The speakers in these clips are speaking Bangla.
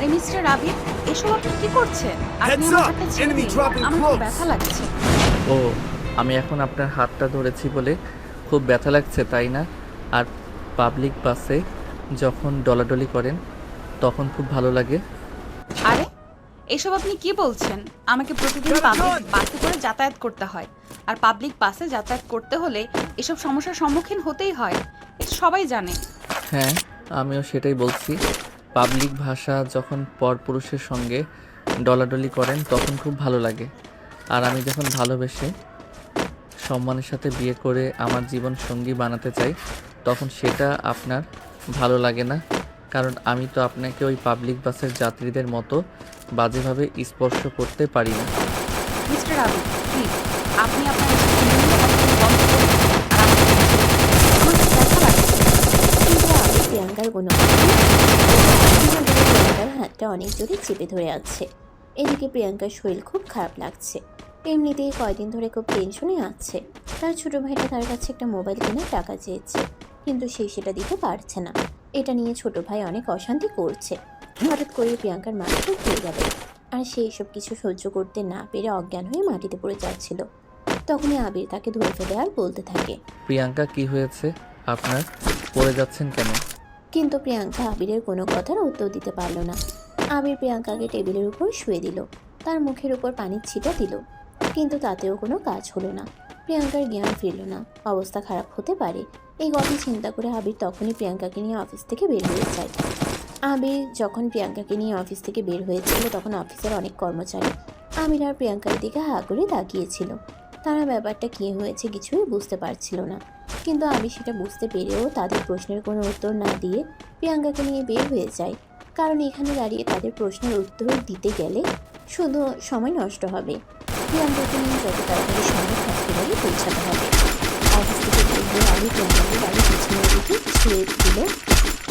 আরে মিস্টার আবির, এসব আপনি কি করছেন? আপনি আমার হাতটা ছেড়ে দিন, আমার খুব ব্যথা লাগছে। ও, আমি এখন আপনার হাতটা ধরেছি বলে খুব ব্যথা লাগছে, তাই না? আর পাবলিক বাসে যখন ডলাডলি করেন তখন খুব ভালো লাগে। আরে এসব আপনি কি বলছেন? আমাকে প্রতিদিন পাবলিক বাসে করে যাতায়াত করতে হয়, আর পাবলিক বাসে যাতায়াত করতে হলে এসব সমস্যার সম্মুখীন হতেই হয়, এটা সবাই জানে। হ্যাঁ, আমিও সেটাই বলছি। পাবলিক ভাষা যখন পরপুরুষের সঙ্গে ডলাডলি করেন তখন খুব ভালো লাগে। আর আমি যখন ভালোবেসে সম্মানের সাথে বিয়ে করে আমার জীবন সঙ্গী বানাতে চাই তখন সেটা আপনার ভালো লাগে না, কারণ আমি তো আপনাকে ওই পাবলিক বাসের যাত্রীদের মতো বাজেভাবে স্পর্শ করতে পারি না। মিস্টার আবির, প্লিজ আপনি আপনার এসব নোংরা কথাগুলো বন্ধ করুন। আর আমার খুব ব্যথা লাগছে। কিন্তু আবির প্রিয়াঙ্কার কোনো কথা শুনল না। প্রিয়াঙ্কার হাতটা অনেক জোরে চেপে ধরে আছে। এদিকে প্রিয়াঙ্কার শরীর খুব খারাপ লাগছে। এমনিতেই কয়দিন ধরে খুব টেনশনে আছে। তার ছোট ভাইটা তার কাছে একটা মোবাইল কেনার টাকা চেয়েছে, কিন্তু সে সেটা দিতে পারছে না। এটা নিয়ে ছোট ভাই অনেক অশান্তি করছে। হঠাৎ করে প্রিয়াঙ্কার মাথা ঘুরে গেল, আর সে এসব কিছু সহ্য করতে না পেরে অজ্ঞান হয়ে মাটিতে পড়ে যাচ্ছিল। তখনই আবির তাকে ধরে ফেলে আর বলতে থাকে, প্রিয়াঙ্কা, কি হয়েছে আপনার? পড়ে যাচ্ছেন কেন? কিন্তু প্রিয়াঙ্কা আবিরের কোনো কথার উত্তর দিতে পারল না। আবির প্রিয়াঙ্কাকে টেবিলের উপর শুয়ে দিল, তার মুখের উপর পানির ছিটা দিল, কিন্তু তাতেও কোনো কাজ হলো না। প্রিয়াঙ্কার জ্ঞান ফিরল না। অবস্থা খারাপ হতে পারে, এই কথা চিন্তা করে আবির তখনই প্রিয়াঙ্কাকে নিয়ে অফিস থেকে বের হয়ে যায়। আবির যখন প্রিয়াঙ্কাকে নিয়ে অফিস থেকে বের হয়েছিল তখন অফিসের অনেক কর্মচারী আবির আর প্রিয়াঙ্কার দিকে হা করে তাকিয়েছিল। তারা ব্যাপারটা কী হয়েছে কিছুই বুঝতে পারছিল না, কিন্তু আবির সেটা বুঝতে পেরেও তাদের প্রশ্নের কোনো উত্তর না দিয়ে প্রিয়াঙ্কাকে নিয়ে বের হয়ে যায়, কারণ এখানে দাঁড়িয়ে তাদের প্রশ্নের উত্তর দিতে গেলে শুধু সময় নষ্ট হবে। প্রিয়াঙ্কাকে নিয়ে যত তাড়াতাড়ি সম্ভব হসপিটালে পৌঁছাতে হবে। অফিস থেকে বের হয়ে আবির প্রিয়াঙ্কাকে বাড়ির পিছনের দিকে ছুঁয়ে দিল,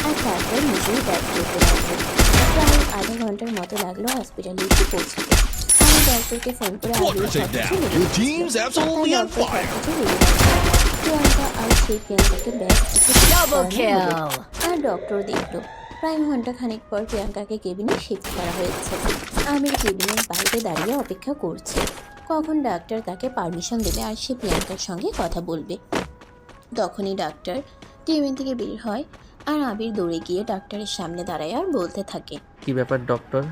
আর তারপর নিজেই ব্যাগ করতে লাগলো। প্রায় আধা ঘন্টার মতো লাগলো হসপিটালে এসে পৌঁছাতে। আমি ডক্টরকে ফোন করে প্রিয়াঙ্কা আর সেই প্রিয়াঙ্কাকে ব্যাগ আর ডক্টর দেখলো। প্রায় ঘন্টা খানিক পর প্রিয়াঙ্কাকে কেবিনে শিফট করা হয়েছে। আমির কেবিনের বাইরে দাঁড়িয়ে অপেক্ষা করছে কখন ডাক্তার তাকে পারমিশন দেবে আর সে প্রিয়াঙ্কার সঙ্গে কথা বলবে। তখনই ডাক্তার কেবিন থেকে বের হয়, আর আবির দৌড়ে গিয়ে ডাক্তারের সামনে দাঁড়ায় আর বলতে থাকে, কি ব্যাপার ডক্টর?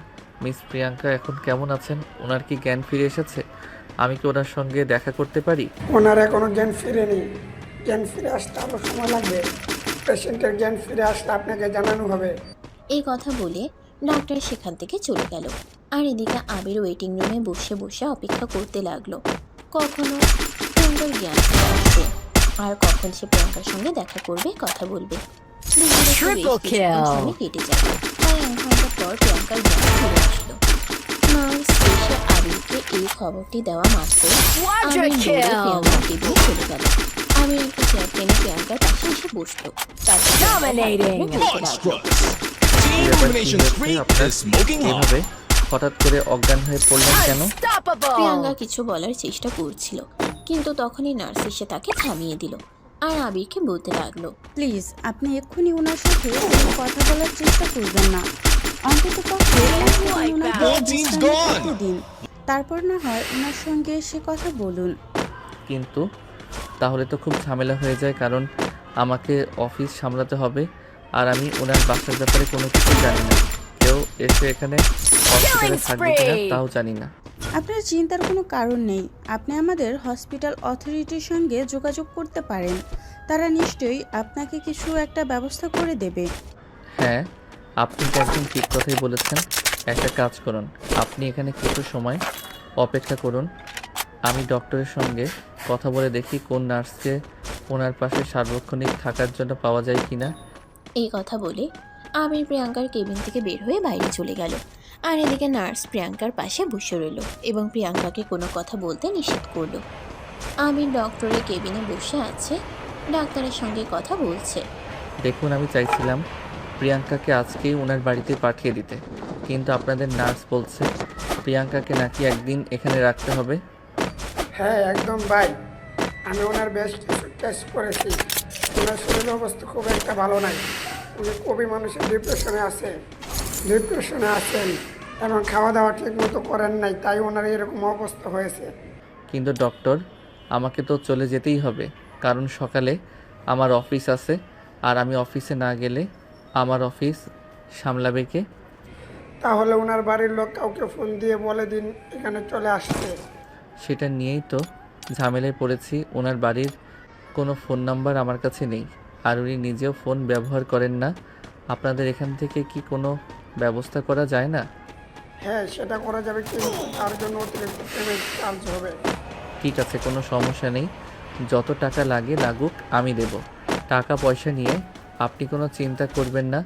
মিস প্রিয়াঙ্কা এখন কেমন আছেন? ওনার কি জ্ঞান ফিরে এসেছে? আমি কি ওনার সঙ্গে দেখা করতে পারি? ওনার এখনো জ্ঞান ফিরেনি। জ্ঞান ফিরে আসতে আরও সময় লাগবে। পেশেন্টের জ্ঞান ফিরে আসলে আপনাকে জানানো হবে। এই কথা বলে ডাক্তার সেখান থেকে চলে গেল। আর এদিকে আবির ওয়েটিং রুমে বসে বসে অপেক্ষা করতে লাগলো কখনো প্রিয়াঙ্কার জ্ঞান ফিরে আসবে আর কখন সে প্রিয়াঙ্কার সঙ্গে দেখা করবে, কথা বলবে। সময় কেটে যাবে। প্রায় 1 ঘন্টা পর প্রিয়াঙ্কার জ্ঞান ফিরে আসলো। নার্স এসে আবিরকে এই খবরটি দেওয়া মাত্র আবির দৌড়ে প্রিয়াঙ্কার টেবিলে চলে গেল। আবির একটা চেয়ার টেনে প্রিয়াঙ্কার পাশে এসে বসলো। তারপর এভাবে হঠাৎ করে অজ্ঞান হয়ে পড়লেন কেন? প্রিয়াঙ্কা কিছু বলার চেষ্টা করছিল, কিন্তু তখনই নার্স এসে তাকে থামিয়ে দিল আর আবিরকে বলতে লাগলো, প্লিজ আপনি এক্ষুনি ওনার সাথে কোনো কথা বলার চেষ্টা করবেন না। অন্তত পক্ষে দিন, তারপর না হয় ওনার সঙ্গে এসে কথা বলুন। কিন্তু তাহলে তো খুব ঝামেলা হয়ে যায়, কারণ আমাকে অফিস সামলাতে হবে আর আমি ওনার বাসার ব্যাপারে কোনো কিছু জানি না। কেউ এসে এখানে হসপিটালে থাকবে কিনা তাও জানি না। আপনার চিন্তার কোনো কারণ নেই। আপনি আমাদের হসপিটাল অথরিটির সঙ্গে যোগাযোগ করতে পারেন, তারা নিশ্চয়ই আপনাকে কিছু একটা ব্যবস্থা করে দেবে। হ্যাঁ, আপনি তো একদম ঠিক কথাই বলেছেন। একটা কাজ করুন, আপনি এখানে কিছু সময় অপেক্ষা করুন। আমি ডক্টরের সঙ্গে কথা বলে দেখি কোন নার্সকে ওনার পাশে সার্বক্ষণিক থাকার জন্য পাওয়া যায় কিনা। এই কথা বলে আবির প্রিয়াঙ্কার কেবিন থেকে বের হয়ে বাইরে চলে গেল। আর এদিকে নার্স প্রিয়াঙ্কার পাশে বসে রইল এবং প্রিয়াঙ্কাকে কোনো কথা বলতে নিষেধ করলো। আবির ডক্টরের কেবিনে বসে আছে, ডাক্তারের সঙ্গে কথা বলছে। দেখুন, আমি চাইছিলাম প্রিয়াঙ্কাকে আজকেই ওনার বাড়িতে পাঠিয়ে দিতে, কিন্তু আপনাদের নার্স বলছে প্রিয়াঙ্কাকে নাকি একদিন এখানে রাখতে হবে। হ্যাঁ একদম ভাই, আমি ওনার বেশ কিছু টেস্ট করেছি। ওনার শরীরের অবস্থা খুব একটা ভালো নাই। উনি খুবই মানুষের ডিপ্রেশনে আছে। ডিপ্রেশনে আছেন এবং খাওয়া দাওয়া ঠিক মতো করেন নাই, তাই ওনার এরকম অবস্থা হয়েছে। কিন্তু ডক্টর, আমাকে তো চলে যেতেই হবে, কারণ সকালে আমার অফিস আছে, আর আমি অফিসে না গেলে আমার অফিস সামলাবে কে? তাহলে ওনার বাড়ির লোক কাউকে ফোন দিয়ে বলে দিন এখানে চলে আসতে। সেটা নিয়েই তো ঝামেলায় পড়েছি। ওনার বাড়ির কোনো ফোন নাম্বার আমার কাছে নেই, আর উনি নিজেও ফোন ব্যবহার করেন না। আপনাদের এখান থেকে কি কোনো ব্যবস্থা করা যায় না? হ্যাঁ, সেটা করা যাবে, কিন্তু তার জন্য অতিরিক্ত পেমেন্ট চার্জ হবে। ঠিক আছে, কোনো সমস্যা নেই, যত টাকা লাগুক আমি দেব। টাকা পয়সা নিয়ে আপনি কোনো চিন্তা করবেন না।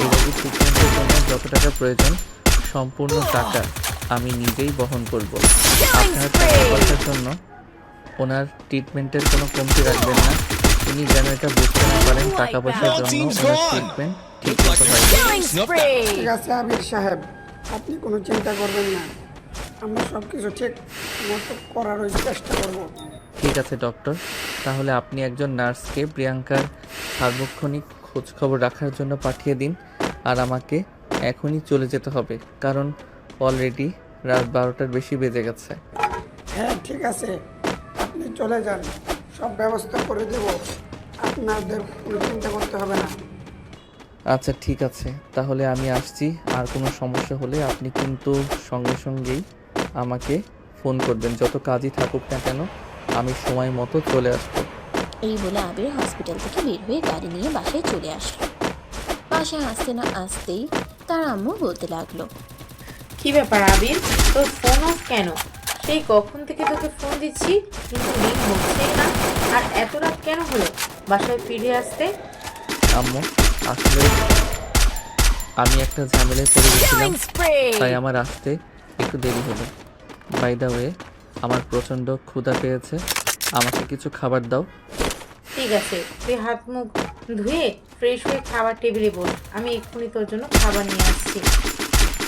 এই রোগীর ট্রিটমেন্টের জন্য যত টাকা প্রয়োজন সম্পূর্ণ টাকা আমি নিজেই বহন করব। আপনার টাকা পয়সার জন্য ওনার ট্রিটমেন্টের কোনো কমতি রাখবেন না। উনি যেন এটা বুঝতে না পারেন টাকা পয়সার জন্য ওনার ট্রিটমেন্ট ঠিক মতো হয়। ঠিক আছে আবির সাহেব, আপনি কোনো চিন্তা করবেন না, আমরা সব কিছু ঠিক মতো করারই চেষ্টা করব। ঠিক আছে ডক্টর, তাহলে আপনি একজন নার্সকে প্রিয়াঙ্কার সার্বক্ষণিক খোঁজখবর রাখার জন্য পাঠিয়ে দিন, আর আমাকে এখনই চলে যেতে হবে, কারণ অলরেডি রাত 12টার বেশি বেজে গেছে। হ্যাঁ ঠিক আছে, আপনি চলে যান, সব ব্যবস্থা করে দেব, আপনাদের কোনো চিন্তা করতে হবে না। আচ্ছা ঠিক আছে, তাহলে আমি আসছি। আর কোনো সমস্যা হলে আপনি কিন্তু সঙ্গে সঙ্গেই আমাকে ফোন করবেন, যত কাজই থাকুক না কেন আমি সময় মতো চলে আসবো। এই বলে আবির হসপিটাল থেকে বের হয়ে গাড়ি নিয়ে বাসায় চলে আসলো। বাসায় আসতে না আসতেই তার আম্মু বলতে লাগলো, কি ব্যাপার আবির, তোর ফোন অফ কেন? সেই কখন থেকে তোকে ফোন দিচ্ছি কিন্তু রিং হচ্ছেই না। আর এত রাত কেন হলো বাসায় ফিরে আসতে? আম্মু, আসলে আমি একটা ঝামেলায় পড়ে গেছিলাম, তাই আমার আসতে একটু দেরি হলো। বাই দ্য ওয়ে, আমার প্রচণ্ড ক্ষুধা পেয়েছে, আমাকে কিছু খাবার দাও। ঠিক আছে, তুই হাত মুখ ধুয়ে ফ্রেশ হয়ে খাবার টেবিলে বস, আমি এক্ষুনি তোর জন্য খাবার নিয়ে আসছি।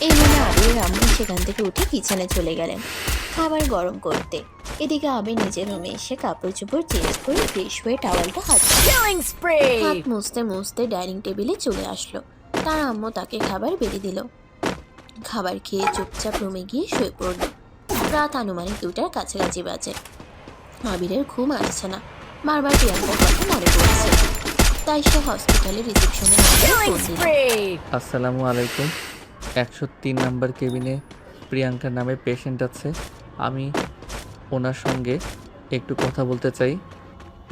এই বলে আবির আম্মু সেখান থেকে উঠে কিচেনে চলে গেলেন খাবার গরম করতে। এদিকে আবির নিজের রুমে এসে কাপড় চোপড় চেঞ্জ করে ফ্রেশ হয়ে টাওয়ালটা হাত মুছতে মুছতে ডাইনিং টেবিলে চলে আসলো। তার আম্মু তাকে খাবার বেড়ে দিল। খাবার খেয়ে চুপচাপ রুমে গিয়ে শুয়ে পড়ল। রাত আনুমানিক 2টার কাছাকাছি বাজে। আবিরের ঘুম আসছে না, বারবার প্রিয়াঙ্কার কথা মনে পড়ছে, তাই সে হসপিটালের রিসেপশনে ফোন দিল। আসসালামু আলাইকুম, 103 নাম্বার কেবিনে প্রিয়াঙ্কার নামে পেশেন্ট আছে, আমি ওনার সঙ্গে একটু কথা বলতে চাই।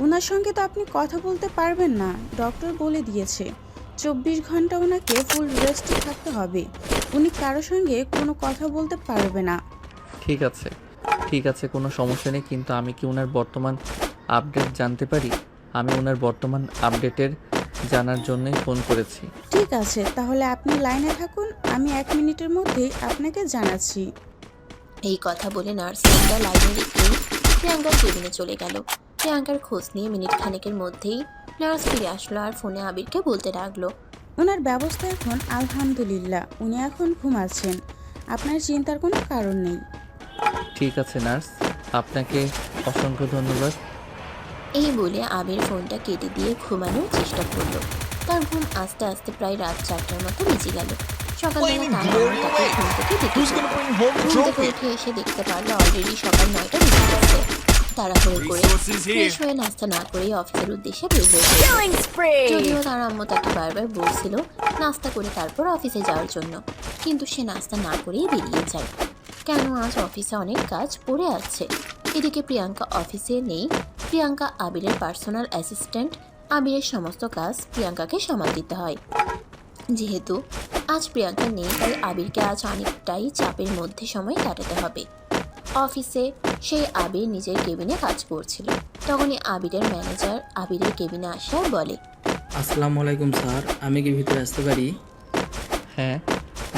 ওনার সঙ্গে তো আপনি কথা বলতে পারবেন না, ডক্টর বলে দিয়েছে 24 ঘন্টা ওনাকে ফুল রেস্টে থাকতে হবে। উনি কারোর সঙ্গে কোনো কথা বলতে পারবে না। ঠিক আছে, কোনো সমস্যা নেই, কিন্তু আমি কি ওনার বর্তমান আপডেট জানতে পারি? আমি ওনার বর্তমান আপডেটের জানার জন্যই ফোন করেছি। ঠিক আছে, তাহলে আপনি লাইনে থাকুন, আমি 1 মিনিটের মধ্যেই আপনাকে জানাচ্ছি। এই কথা বলে নার্সিংটা লাইনে রেখেই প্রিয়াঙ্কার কেবিনে চলে গেল। প্রিয়াঙ্কার খোঁজ নিয়ে মিনিট খানেকের মধ্যেই নার্স ফিরে আসলো আর ফোনে আবিরকে বলতে লাগলো, ওনার ব্যবস্থা এখন আলহামদুলিল্লাহ, উনি এখন ঘুমাচ্ছেন, আপনার চিন্তার কোনো কারণ নেই। ঠিক আছে নার্স, আপনাকে অসংখ্য ধন্যবাদ। এই বলে আবির ফোনটা কেটে দিয়ে ঘুমানোর চেষ্টা করলো। তার ঘুম আস্তে আস্তে প্রায় রাত 4টার মতো বেজে গেল। সকালবেলা তার আম্মু তাকে ঘুম থেকে ডেকে তুলল। ঘুম থেকে উঠে এসে দেখতে পারলো অলরেডি সকাল 9টা বেজে গেছে। তাড়াহুড়ো করে ফ্রেশ হয়ে নাস্তা না করেই অফিসের উদ্দেশ্যে বের হয়ে পড়ল। যদিও তার আম্মু তাকে বারবার বলছিল নাস্তা করে তারপর অফিসে যাওয়ার জন্য, কিন্তু সে নাস্তা না করেই বেরিয়ে যায়। কেন আজ অফিসে অনেক কাজ পড়ে আছে। এদিকে প্রিয়াঙ্কা অফিসে নেই। প্রিয়াঙ্কা আবিরের পার্সোনাল অ্যাসিস্ট্যান্ট, আবিরের সমস্ত কাজ প্রিয়াঙ্কাকে সামাল দিতে হয়। যেহেতু আজ প্রিয়াঙ্কা নেই, তাই আবিরকে আজ অনেকটাই চাপের মধ্যে সময় কাটাতে হবে। অফিসে সেই আবির নিজের কেবিনে কাজ করছিল। তখনই আবিরের ম্যানেজার আবিরের কেবিনে আসে আর বলে, আসসালামু আলাইকুম স্যার, আমি কি ভিতরে আসতে পারি? হ্যাঁ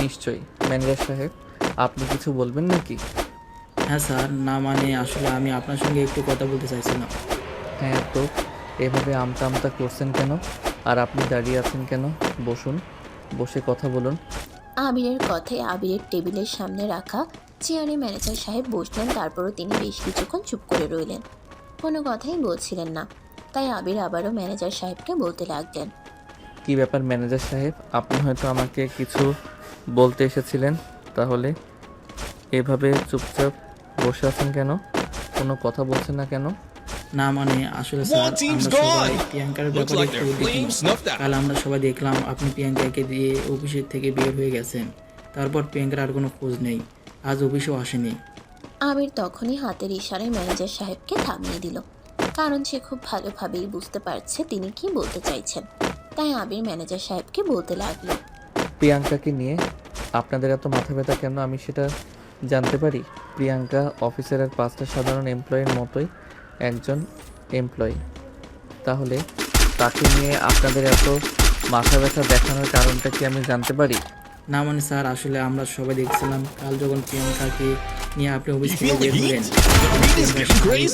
নিশ্চয়ই। ম্যানেজার সাহেব, আপনি কিছু বলবেন নাকি? হ্যাঁ স্যার, না মানে আসলে আমি আপনার সঙ্গে একটু কথা বলতে চাইছিলাম। হ্যাঁ, তো এভাবে আমতা আমতা করছেন কেন? আর আপনি দাঁড়িয়ে আছেন কেন? বসুন, বসে কথা বলুন। আবিরের কথায় আবিরের টেবিলের সামনে রাখা চেয়ারে ম্যানেজার সাহেব বসলেন। তারপরও তিনি বেশ কিছুক্ষণ চুপ করে রইলেন, কোনো কথাই বলছিলেন না। তাই আবির আবারও ম্যানেজার সাহেবকে বলতে লাগলেন, কি ব্যাপার ম্যানেজার সাহেব, আপনি হয়তো আমাকে কিছু বলতে এসেছিলেন। তাহলে এভাবে চুপচাপ বসে আছেন কেন? কোনো কথা বলছেন না কেন? না মানে আসলে স্যার আমরা সবাই প্রিয়াঙ্কার ব্যাপারে একটু দেখি। কাল আমরা সবাই দেখলাম আপনি প্রিয়াঙ্কাকে দিয়ে অফিসের থেকে বের হয়ে গেছেন। তারপর প্রিয়াঙ্কার আর কোনো খোঁজ নেই, আজ অফিসেও আসেনি। আবির তখনই হাতের ইশারায় ম্যানেজার সাহেবকে থামিয়ে দিল, কারণ সে খুব ভালোভাবেই বুঝতে পারছে তিনি কি বলতে চাইছেন। তাই আবির ম্যানেজার সাহেবকে বলতে লাগলো, প্রিয়াঙ্কাকে নিয়ে আপনাদের এত মাথা ব্যথা কেন আমি সেটা জানতে পারি? প্রিয়াঙ্কা অফিসের আর 5টা সাধারণ এমপ্লয়ির মতোই একজন এমপ্লয়ি। তাহলে তাকে নিয়ে আপনাদের এত মাথা ব্যথা দেখানোর কারণটা কি আমি জানতে পারি? না মানে স্যার আসলে আমরা সবাই দেখছিলাম কাল যখন প্রিয়াঙ্কাকে নিয়ে আপনি অফিস থেকে বের হলেন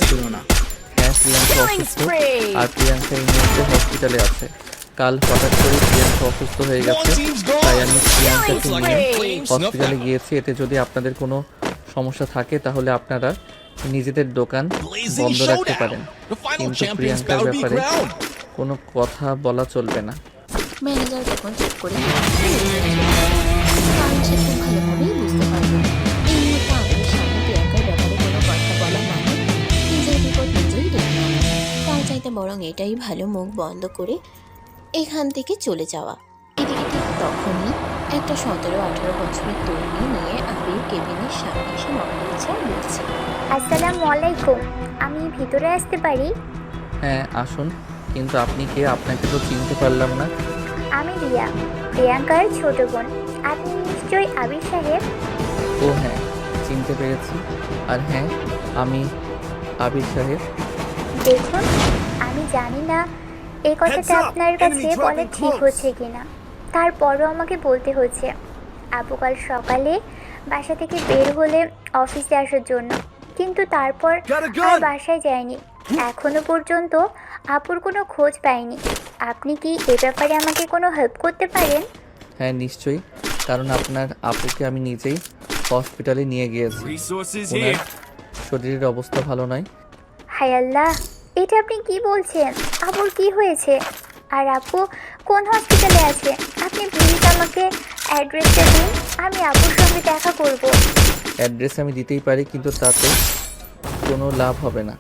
ছিল না। হ্যাঁ, প্রিয়াঙ্কা অসুস্থ আর প্রিয়াঙ্কা এই মুহূর্তে হসপিটালে আছে। কাল হঠাৎ করে প্রিয়াঙ্কা অসুস্থ হয়ে গেছে, তাই আমি প্রিয়াঙ্কাকে নিয়ে হসপিটালে গিয়েছি। এতে যদি আপনাদের কোনো সমস্যা থাকে তাহলে আপনারা নিজেদের দোকান বন্ধ রাখতে পারেন, কিন্তু প্রিয়াঙ্কার ব্যাপারে কোনো কথা বলা চলবে না। ম্যানেজার তখন চুপ করে কারণ সে খুব ভালোভাবেই বুঝতে পারল এই মুহূর্তে আবিরের সামনে প্রিয়াঙ্কার ব্যাপারে কোনো কথা বলা মানে নিজের বিপদ নিজেই ডেকে আনা। তার চাইতে বরং এটাই ভালো মুখ বন্ধ করে এখান থেকে চলে যাওয়া। এদিকে ঠিক তখনই একটা 17-18 বছরের তরুণী নিয়ে আবির কেবিনের সামনে এসে নক করেছে আর বলছে, আসসালামু আলাইকুম, আমি ভিতরে আসতে পারি? হ্যাঁ আসুন, কিন্তু আপনি কে? আপনাকে তো চিনতে পারলাম না। আমি রিয়া, প্রিয়াঙ্কার ছোট বোন। আপনি নিশ্চয়ই আবির সাহেব? ও হ্যাঁ, চিনতে পেরেছি। আর হ্যাঁ, আমি আবির সাহেব। দেখুন, আমি জানি না এই কথাটা আপনার কাছে বলা ঠিক হচ্ছে কিনা, তারপরও আমাকে বলতে হচ্ছে। আপু কাল সকালে বাসা থেকে বের হলে অফিসে আসার জন্য, কিন্তু তারপর আর বাসায় যায়নি। এখনো পর্যন্ত আপুর কোনো খোঁজ পাইনি। আপনি কি এ ব্যাপারে আমাকে কোনো হেল্প করতে পারেন? হ্যাঁ নিশ্চয়ই, কারণ আপনার আপুকে আমি নিজেই হসপিটালে নিয়ে গিয়েছি। ওনার শরীরের অবস্থা ভালো নয়। হায় আল্লাহ, এটা আপনি কি বলছেন? আপুর কি হয়েছে? আর আপু কোন হসপিটালে আছে? আপনি প্লিজ আমাকে অ্যাড্রেসটা দিন, আমি আপুর সঙ্গে দেখা করব। অ্যাড্রেস আমি দিতেই পারি, কিন্তু তাতে কোনো লাভ হবে না।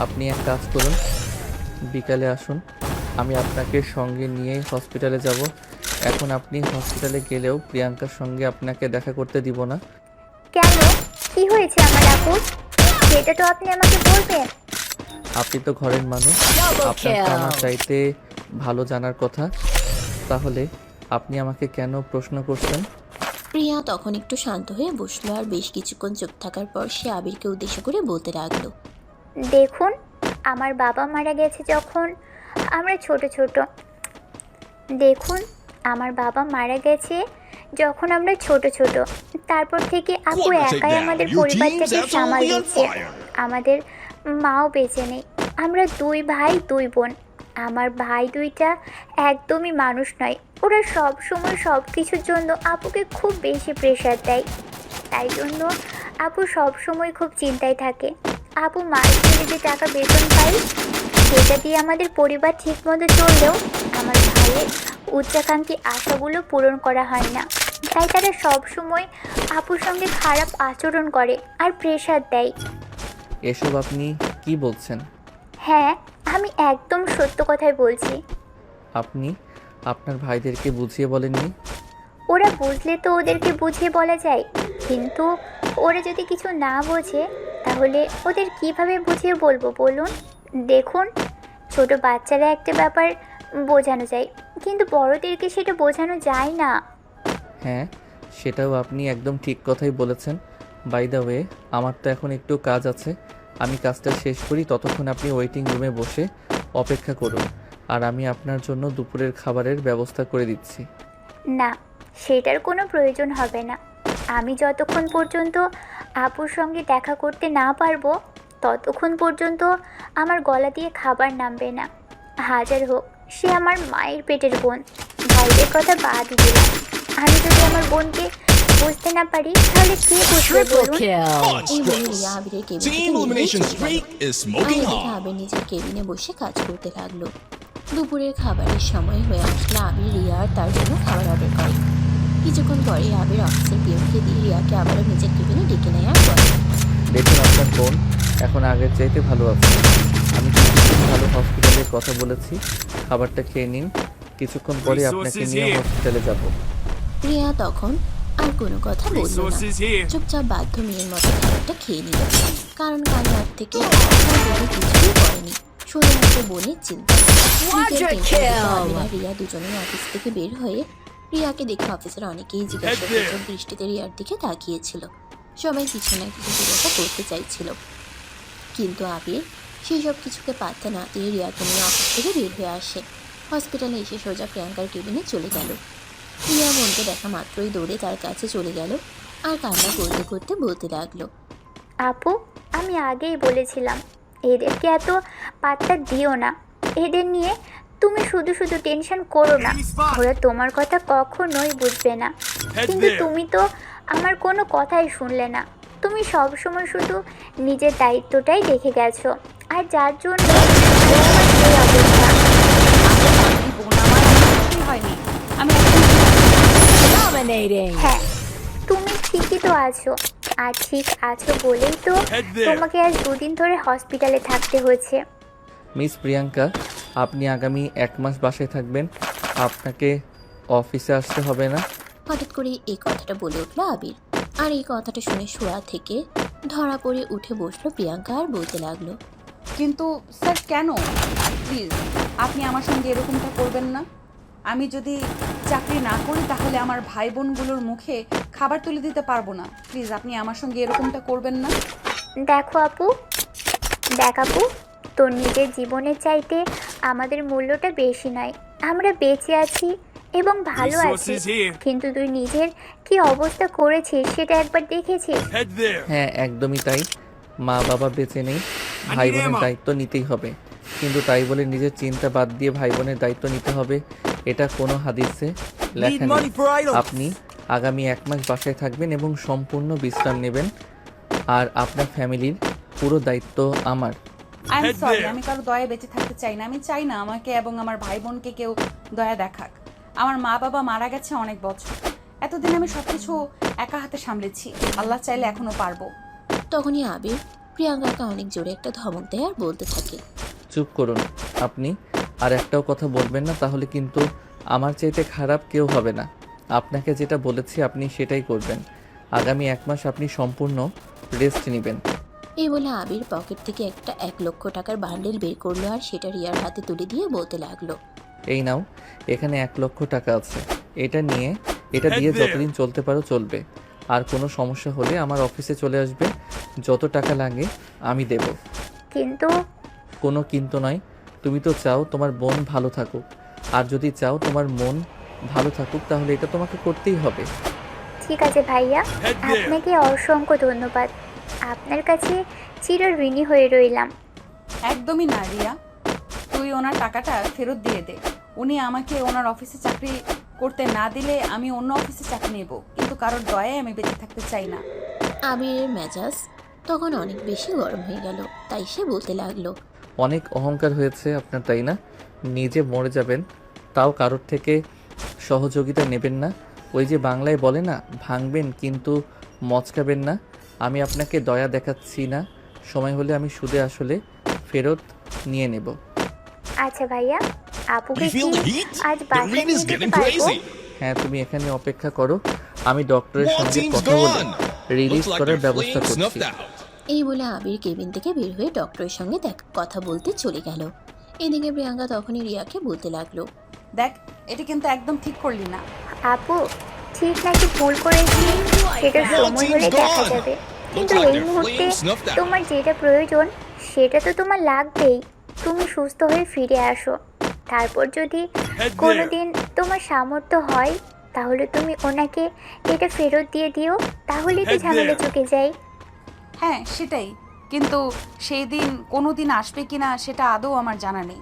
আপনি এক কাজ করুন, বিকালে আসুন, আমি আপনাকে সঙ্গে নিয়ে হসপিটালে যাব। এখন আপনি হসপিটালে গেলেও প্রিয়াঙ্কার সঙ্গে আপনাকে দেখা করতে দিব না। কেন? কি হয়েছে আমার আপুর? সেটা তো আপনি আমাকে বলবেন। আপনি তো ঘরের মানুষ, আপনার তো আমার চাইতে ভালো জানার কথা। তাহলে আপনি আমাকে কেন প্রশ্ন করছেন? প্রিয়া তখন একটু শান্ত হয়ে বসলো আর বেশ কিছুক্ষণ চুপ থাকার পর সে আবিরকে উদ্দেশ্য করে বলতে লাগলো, দেখুন, আমার বাবা মারা গেছে যখন আমরা ছোট ছোট। দেখুন, আমার বাবা মারা গেছে যখন আমরা ছোট ছোট। তারপর থেকে আপু একাই আমাদের পরিবারটাকে সামাল দিচ্ছে। আমাদের মাও বেঁচে নেই। আমরা 2 ভাই 2 বোন। আমার ভাই 2টা একদমই মানুষ নয়। ওরা সব সময় সব কিছুর জন্য আপুকে খুব বেশি প্রেশার দেয়। তাই জন্য আপু সব সময় খুব চিন্তায় থাকে। আপু মাস গেলে যে টাকা বেতন পাই, সেটা দিয়ে আমাদের পরিবার ঠিকমতো চললেও আমার ভাইয়ের উচ্চাকাঙ্ক্ষী আশাগুলো পূরণ করা হয় না। তাই তারা সব সময় আপুর সঙ্গে খারাপ আচরণ করে আর প্রেশার দেয়। এসব আপনি কি বলছেন? হ্যাঁ, আমি একদম সত্য কথাই বলছি। আপনি আপনার ভাইদেরকে বুঝিয়ে বলেননি? ওরা বুঝলে তো ওদেরকে বুঝিয়ে বলা যায়, কিন্তু ওরা যদি কিছু না বোঝে তাহলে ওদের কিভাবে বুঝিয়ে বলবো বলুন? দেখুন, ছোট বাচ্চারা একটা ব্যাপার বোঝানো যায়, কিন্তু বড়দেরকে সেটা বোঝানো যায় না। হ্যাঁ, সেটাও আপনি একদম ঠিক কথাই বলেছেন। বাই দ্য ওয়ে, আমার তো এখন একটু কাজ আছে, আমি কাজটা শেষ করি। ততক্ষণ আপনি ওয়েটিং রুমে বসে অপেক্ষা করুন, আর আমি আপনার জন্য দুপুরের খাবারের ব্যবস্থা করে দিচ্ছি। না, সেটার কোনো প্রয়োজন হবে না। আমি যতক্ষণ পর্যন্ত আপুর সঙ্গে দেখা করতে না পারবো ততক্ষণ পর্যন্ত আমার গলা দিয়ে খাবার নামবে না। হাজার হোক সে আমার মায়ের পেটের বোন। ভাইদের কথা বাদই দিলাম। আমি যদি আমার বোনকে বুঝতে না পারি তাহলে কে বুঝবে বলুন? এই বলে রিয়া আবিরের কেবিন থেকে বেরিয়ে চলে গেল। আর এদিকে আবির নিজের কেবিনে বসে কাজ করতে লাগলো। দুপুরের খাবারের সময় হয়ে আসলে আবির রিয়া আর তার জন্য খাবার অর্ডার করে। কিছুক্ষণ পরে আবির অফিসের পিয়নকে দিয়ে রিয়াকে আবারও নিজের কেবিনে ডেকে নেয় আর বলে, দেখুন আপনার বোন এখন আগের চাইতে ভালো আছে। আমি কিছুক্ষণ ভালো হসপিটালের কথা বলেছি, খাবারটা খেয়ে নিন, কিছুক্ষণ পরে আপনাকে নিয়ে হসপিটালে যাব। রিয়া তখন আর কোনো কথা বলল না, চুপচাপ বাধ্য মেয়ের মতো খাবারটা খেয়ে নিল। কারণ কাল রাত থেকে তার বোনে কিছুই করেনি, শুধুমাত্র বোনের চিন্তা। নিজের টেনশন থেকে আবির আর রিয়া দুজনেই অফিস থেকে বের হয়ে রিয়াকে দেখে অফিসের অনেকেই জিজ্ঞাসাসূচক দৃষ্টিতে রিয়ার দিকে তাকিয়েছিল। সবাই কিছু না কিছু জিজ্ঞাসা করতে চাইছিল, কিন্তু আবির সেই সব কিছুকে পাত্তা না দিয়ে রিয়াকে নিয়ে অফিস থেকে বের হয়ে আসে। হসপিটালে এসে সোজা প্রিয়াঙ্কার কেবিনে চলে গেল। রিয়া বোনকে দেখা মাত্রই দৌড়ে তার কাছে চলে গেল আর কান্না করতে করতে বলতে লাগলো, আপু, আমি আগেই বলেছিলাম এদেরকে এত পাত্তা দিও না। এদের নিয়ে তুমি শুধু শুধু টেনশন করো না, ওরা তোমার কথা কখনোই বুঝবে না। কিন্তু তুমি তো আমার কোনো কথাই শুনলে না। তুমি সবসময় শুধু নিজের দায়িত্বটাই দেখে গেছো, আর যার জন্য তোমার এই অবস্থা। আপনি বোন আমার কিছুই হয়নি। আমি হ্যাঁ, তুমি ঠিকই তো আছো, আর ঠিক আছো বলেই তো তোমাকে আজ 2 দিন ধরে হসপিটালে থাকতে হয়েছে। মিস প্রিয়াঙ্কা, আপনি আগামী 1 মাস বাসায় থাকবেন, আপনাকে অফিসে আসতে হবে না। হঠাৎ করে এই কথাটা বলে উঠল আবির। আর এই কথাটা শুনে শোয়া থেকে ধরা পড়ে উঠে বসলো প্রিয়াঙ্কা আর বলতে লাগলো, কিন্তু স্যার কেন? প্লিজ আপনি আমার সঙ্গে এরকমটা করবেন না। আমি যদি চাকরি না করি তাহলে আমার ভাই বোনগুলোর মুখে খাবার তুলে দিতে পারবো না। প্লিজ আপনি আমার সঙ্গে এরকমটা করবেন না। দেখ আপু, তোর নিজের জীবনের চাইতে আমাদের মূল্যটা বেশি নয়। আমরা বেঁচে আছি এবং ভালো আছি, কিন্তু তুই নিজের কি অবস্থা করেছিস সেটা একবার দেখেছিস? হ্যাঁ, একদমই তাই। মা বাবা বেঁচে নেই, ভাই বোনের দায়িত্ব নিতেই হবে। কিন্তু তাই বলে নিজের চিন্তা বাদ দিয়ে ভাই বোনের দায়িত্ব নিতে হবে, এটা কোনো হাদিসে লেখা নেই। আপনি আগামী 1 মাস বাসায় থাকবেন এবং সম্পূর্ণ বিশ্রাম নেবেন, আর আপনার ফ্যামিলির পুরো দায়িত্ব আমার। আই এম সরি, আমি কারো দয়া বেঁচে থাকতে চাই না। আমি চাই না আমাকে এবং আমার ভাই বোনকে কেউ দয়া দেখাক। আমার মা বাবা মারা গেছে অনেক বছর, এতদিন আমি সবকিছু একা হাতে সামলেছি। আল্লাহ চাইলে এখনো পারবো। তখনই আবির প্রিয়াঙ্কাকে অনেক জোরে একটা ধমক দেয় আর বলতে থাকে, চুপ করুন আপনি, আর একটাও কথা বলবেন না, তাহলে কিন্তু আমার চাইতে খারাপ কেউ হবে না। আপনাকে যেটা বলেছি আপনি সেটাই করবেন। আগামী 1 মাস আপনি সম্পূর্ণ রেস্ট নেবেন। এই বলে আবির পকেট থেকে একটা 1 লক্ষ টাকার বান্ডেল বের করলো আর সেটা রিয়ার হাতে তুলে দিয়ে বলতে লাগলো, এই নাও, এখানে 1 লক্ষ টাকা আছে, এটা দিয়ে যতদিন চলতে পারো চলবে। আর কোনো সমস্যা হলে আমার অফিসে চলে আসবে, যত টাকা লাগে আমি দেব। কিন্তু কোনো কিন্তু নয়, তুমি তো চাও তোমার বোন ভালো থাকুক, আর যদি চাও তোমার মন ভালো থাকুক তাহলে এটা তোমাকে করতেই হবে। ঠিক আছে ভাইয়া, আপনাকে অসংখ্য ধন্যবাদ। আপনার কাছে চিরঋণী হয়ে রইলাম। একদমই না রিয়া, তুই ওনার টাকাটা ফেরত দিয়ে দে। উনি আমাকে ওনার অফিসে চাকরি করতে না দিলে আমি অন্য অফিসে চাকরি নেব, কিন্তু কারোর দয়ায় আমি বেঁচে থাকতে চাই না। আবিরের মেজাজ তখন অনেক বেশি গরম হয়ে গেল, তাই সে বলতে লাগলো, অনেক অহংকার হয়েছে আপনার, তাই না? নিজে মরে যাবেন, তাও কারোর থেকে সহযোগিতা নেবেন না। ওই যে বাংলায় বলে না, ভাঙবেন কিন্তু মচকাবেন না। আমি আপনাকে দয়া দেখাচ্ছি না, সময় হলে আমি সুদে আসলে ফেরত নিয়ে নেব। আচ্ছা ভাইয়া, আপুকে কি আজ বাসায় নিয়ে যেতে পারবো? হ্যাঁ, তুমি এখানে অপেক্ষা করো, আমি ডক্টরের সঙ্গে কথা বলে রিলিজ করার ব্যবস্থা করছি। এই বলে আবির কেবিন থেকে বের হয়ে ডক্টরের সঙ্গে কথা বলতে চলে গেল। এদিকে প্রিয়াঙ্কা তখনই রিয়াকে বলতে লাগলো, দেখ, এটা কিন্তু একদম ঠিক করলি না। আপু, ঠিক নাকি ভুল করেছি সেটা সময় হলে দেখা যাবে, কিন্তু এই মুহূর্তে তোমার যেটা প্রয়োজন সেটা তো তোমার লাগবেই। তুমি সুস্থ হয়ে ফিরে আসো, তারপর যদি কোনোদিন তোমার সামর্থ্য হয় তাহলে তুমি ওনাকে এটা ফেরত দিয়ে দিও, তাহলেই তো ঝামেলা চুকে যায়। হ্যাঁ সেটাই, কিন্তু সেই দিন কোনো দিন আসবে কিনা সেটা আদৌ আমার জানা নেই।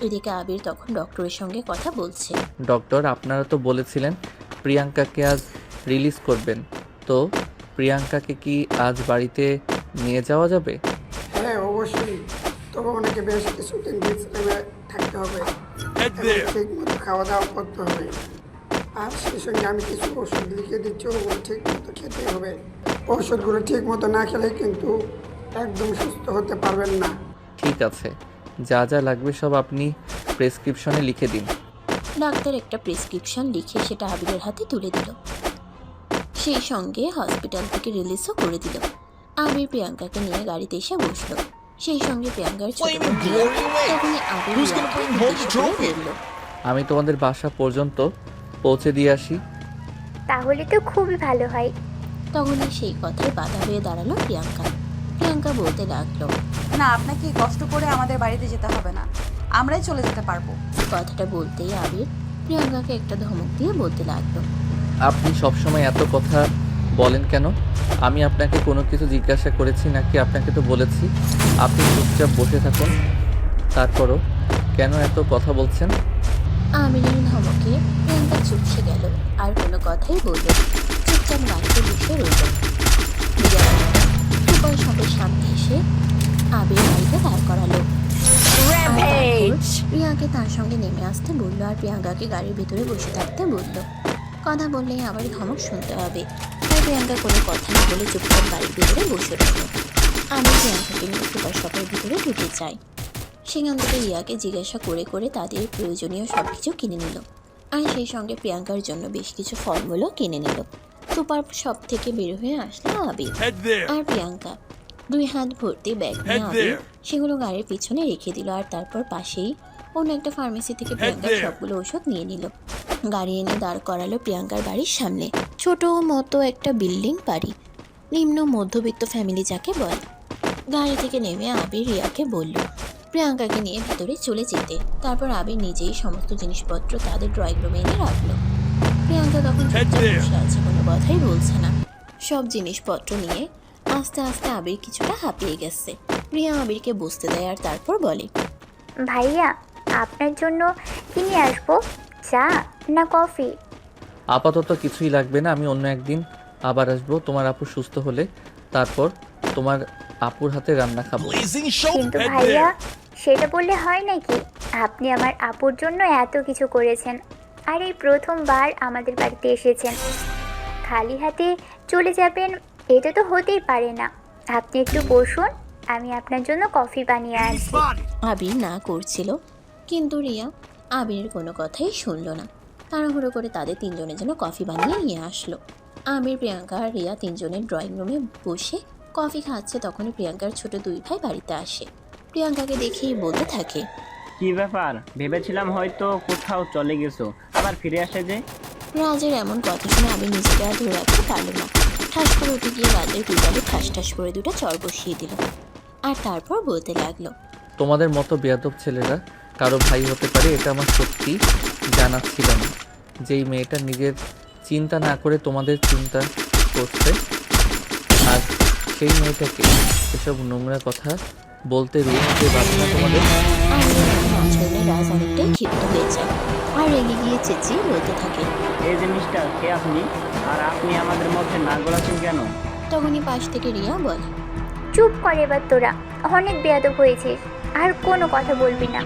এদিকে আবির তখন ডক্টরের সঙ্গে কথা বলছে। ডক্টর, আপনারা তো বলেছিলেন প্রিয়াঙ্কাকে আজ রিলিজ করবেন, তো প্রিয়াঙ্কাকে কি আজ বাড়িতে নিয়ে যাওয়া যাবে? হ্যাঁ অবশ্যই, তবে ওনাকে বেশ কিছুদিন বিশ্রামে থাকতে হবে, ঠিক মতো খাওয়া দাওয়া করতে হবে। আর সেই সঙ্গে আমি কিছু ওষুধ লিখে দিচ্ছি, ওগুলো ঠিক মতো খেতে হবে। ওষুধগুলো ঠিক মতো না খেলে কিন্তু একদম সুস্থ হতে পারবেন না। ঠিক আছে, যা যা লাগবে সব আপনি প্রেসক্রিপশনে লিখে দিন। ডাক্তার একটা প্রেসক্রিপশন লিখে সেটা আবিরের হাতে তুলে দিল। সেই সঙ্গে হসপিটাল থেকে রিলিজও করে দিল। আবির প্রিয়াঙ্কাকে নিয়ে গাড়িতে এসে বসলো। সেই সঙ্গে প্রিয়াঙ্কার ছোট বোন রিয়া তখনই আবির রিয়াকে উদ্দেশ্য করে বলল, আমি তোমাদের বাসা পর্যন্ত পৌঁছে দিয়ে আসি। তাহলে তো খুবই ভালো হয়। তখনই সেই কথায় বাধা হয়ে দাঁড়ালো প্রিয়াঙ্কা। প্রিয়াঙ্কা বলতে লাগলো, না, আপনাকে কষ্ট করে আমাদের বাড়িতে যেতে হবে না, আমরাই চলে যেতে পারবো। কথাটা বলতেই আবির প্রিয়াঙ্কাকে একটা ধমক দিয়ে বলতে লাগলো, আপনি সবসময় এত কথা বলেন কেন? আমি আপনাকে কোনো কিছু জিজ্ঞাসা করেছি নাকি? আপনাকে তো বলেছি আপনি চুপচাপ বসে থাকুন, তারপরও কেন এত কথা বলছেন? আমিরের ধমকে প্রিয়াঙ্কা চুপসে গেল, আর কোনো কথাই বলল না। চুপচাপ গাড়িতে বসে রইল। সুপার শপের সামনে এসে আবির গাড়িতে দাঁড় করালো। আর তারপর প্রিয়াকে তার সঙ্গে নেমে আসতে বললো, আর প্রিয়াঙ্কাকে গাড়ির ভিতরে বসে থাকতে বললো। কথা বললেই আবার ধমক শুনতে হবে, তাই প্রিয়াঙ্কা কোনো কথা না বলে চুপচাপ গাড়ির ভিতরে বসে রইল। আমি প্রিয়াঙ্কাকে নিয়ে সুপার শপের ভিতরে ঢুকে যাই। সেখান থেকে রিয়াকে জিজ্ঞাসা করে করে তাদের প্রয়োজনীয় সব কিছু কিনে নিল, আর সেই সঙ্গে প্রিয়াঙ্কার জন্য বেশ কিছু ফলমূলও কিনে নিল। সুপার শপ থেকে বের হয়ে আসলো আবির আর প্রিয়াঙ্কা। 2 হাত ভর্তি ব্যাগ নিয়ে আবির সেগুলো গাড়ির পিছনে রেখে দিল, আর তারপর পাশেই অন্য একটা ফার্মেসি থেকে প্রিয়াঙ্কার সবগুলো ওষুধ নিয়ে নিল। গাড়ি এনে দাঁড় করালো প্রিয়াঙ্কার বাড়ির সামনে। ছোট মতো একটা বিল্ডিং বাড়ি, নিম্ন মধ্যবিত্ত ফ্যামিলি যাকে বলে। গাড়ি থেকে নেমে আবির রিয়াকে বলল প্রিয়াঙ্কাকে নিয়ে ভিতরে চলে যেতে। তারপর আবির নিজেই সমস্ত জিনিসপত্র তাদের ড্রয়িং রুমে এনে রাখলো। প্রিয়াঙ্কা তখন চুপচাপ বসে আছে, কোনো কথাই বলছে না। সব জিনিসপত্র নিয়ে আস্তে আস্তে আবির কিছুটা হাঁপিয়ে গেছে। রিয়া আবিরকে বসতে দেয়, আর তারপর বলে, ভাইয়া, আপনার জন্য কি নিয়ে আসবো? চা না কফি? আপাতত কিছুই লাগবে না, আমি অন্য একদিন আবার আসবো তোমার আপু সুস্থ হলে, তারপর তোমার আপুর হাতে রান্না খাবো। কিন্তু ভাইয়া, সেটা বললে হয় নাকি? আপনি আমার আপুর জন্য এত কিছু করেছেন, আর এই প্রথমবার আমাদের বাড়িতে এসেছেন, খালি হাতে চলে যাবেন, এটা তো হতেই পারে না। আপনি একটু বসুন, আমি আপনার জন্য কফি বানিয়ে আনছি। আবির না করছিল, কিন্তু রিয়া আবিরের কোনো কথাই শুনলো না। তাড়াহুড়ো করে তাদের তিনজনের জন্য কফি বানিয়ে নিয়ে আসলো। আবির, প্রিয়াঙ্কা আর রিয়া তিনজনের ড্রয়িং রুমে বসে কফি খাচ্ছে। তখনই প্রিয়াঙ্কার ছোট 2 ভাই বাড়িতে আসে। প্রিয়াঙ্কাকে দেখেই বলতে থাকে, কি ব্যাপার? ভেবেছিলাম হয়তো কোথাও চলে গেছো, আবার ফিরে আসে যে। রাজের এমন কথা শুনে আবির নিজেকে আর ধরে রাখতে পারল না। ঠাস করে উঠে গিয়ে রাজের পিতালে ঠাস ঠাস করে 2টা চর বসিয়ে দিল, আর তারপর বলতে লাগলো, তোমাদের মতো বেয়াদব ছেলেরা কারো ভাই হতে পারে এটা আমার সত্যি জানা ছিল না। যেই মেয়েটা নিজের চিন্তা না করে তোমাদের চিন্তা করছে, আর সেই মেয়েটাকে এসব নোংরা কথা বলতে রুখতে বাধ্য না তোমাদের। আবিরের এমন আচরণে রাজ অনেকটাই ক্ষিপ্ত হয়ে যায়, আর রেগে গিয়ে চেঁচিয়ে বলতে থাকে, এই জিনিসটা কে আপনি? আর আপনি আমাদের মধ্যে না গলাচ্ছেন কেন? তখনই পাশ থেকে রিয়া বলে, চুপ করে এবার তোরা, অনেক বেয়াদব হয়েছিস, আর কোনো কথা বলবি না।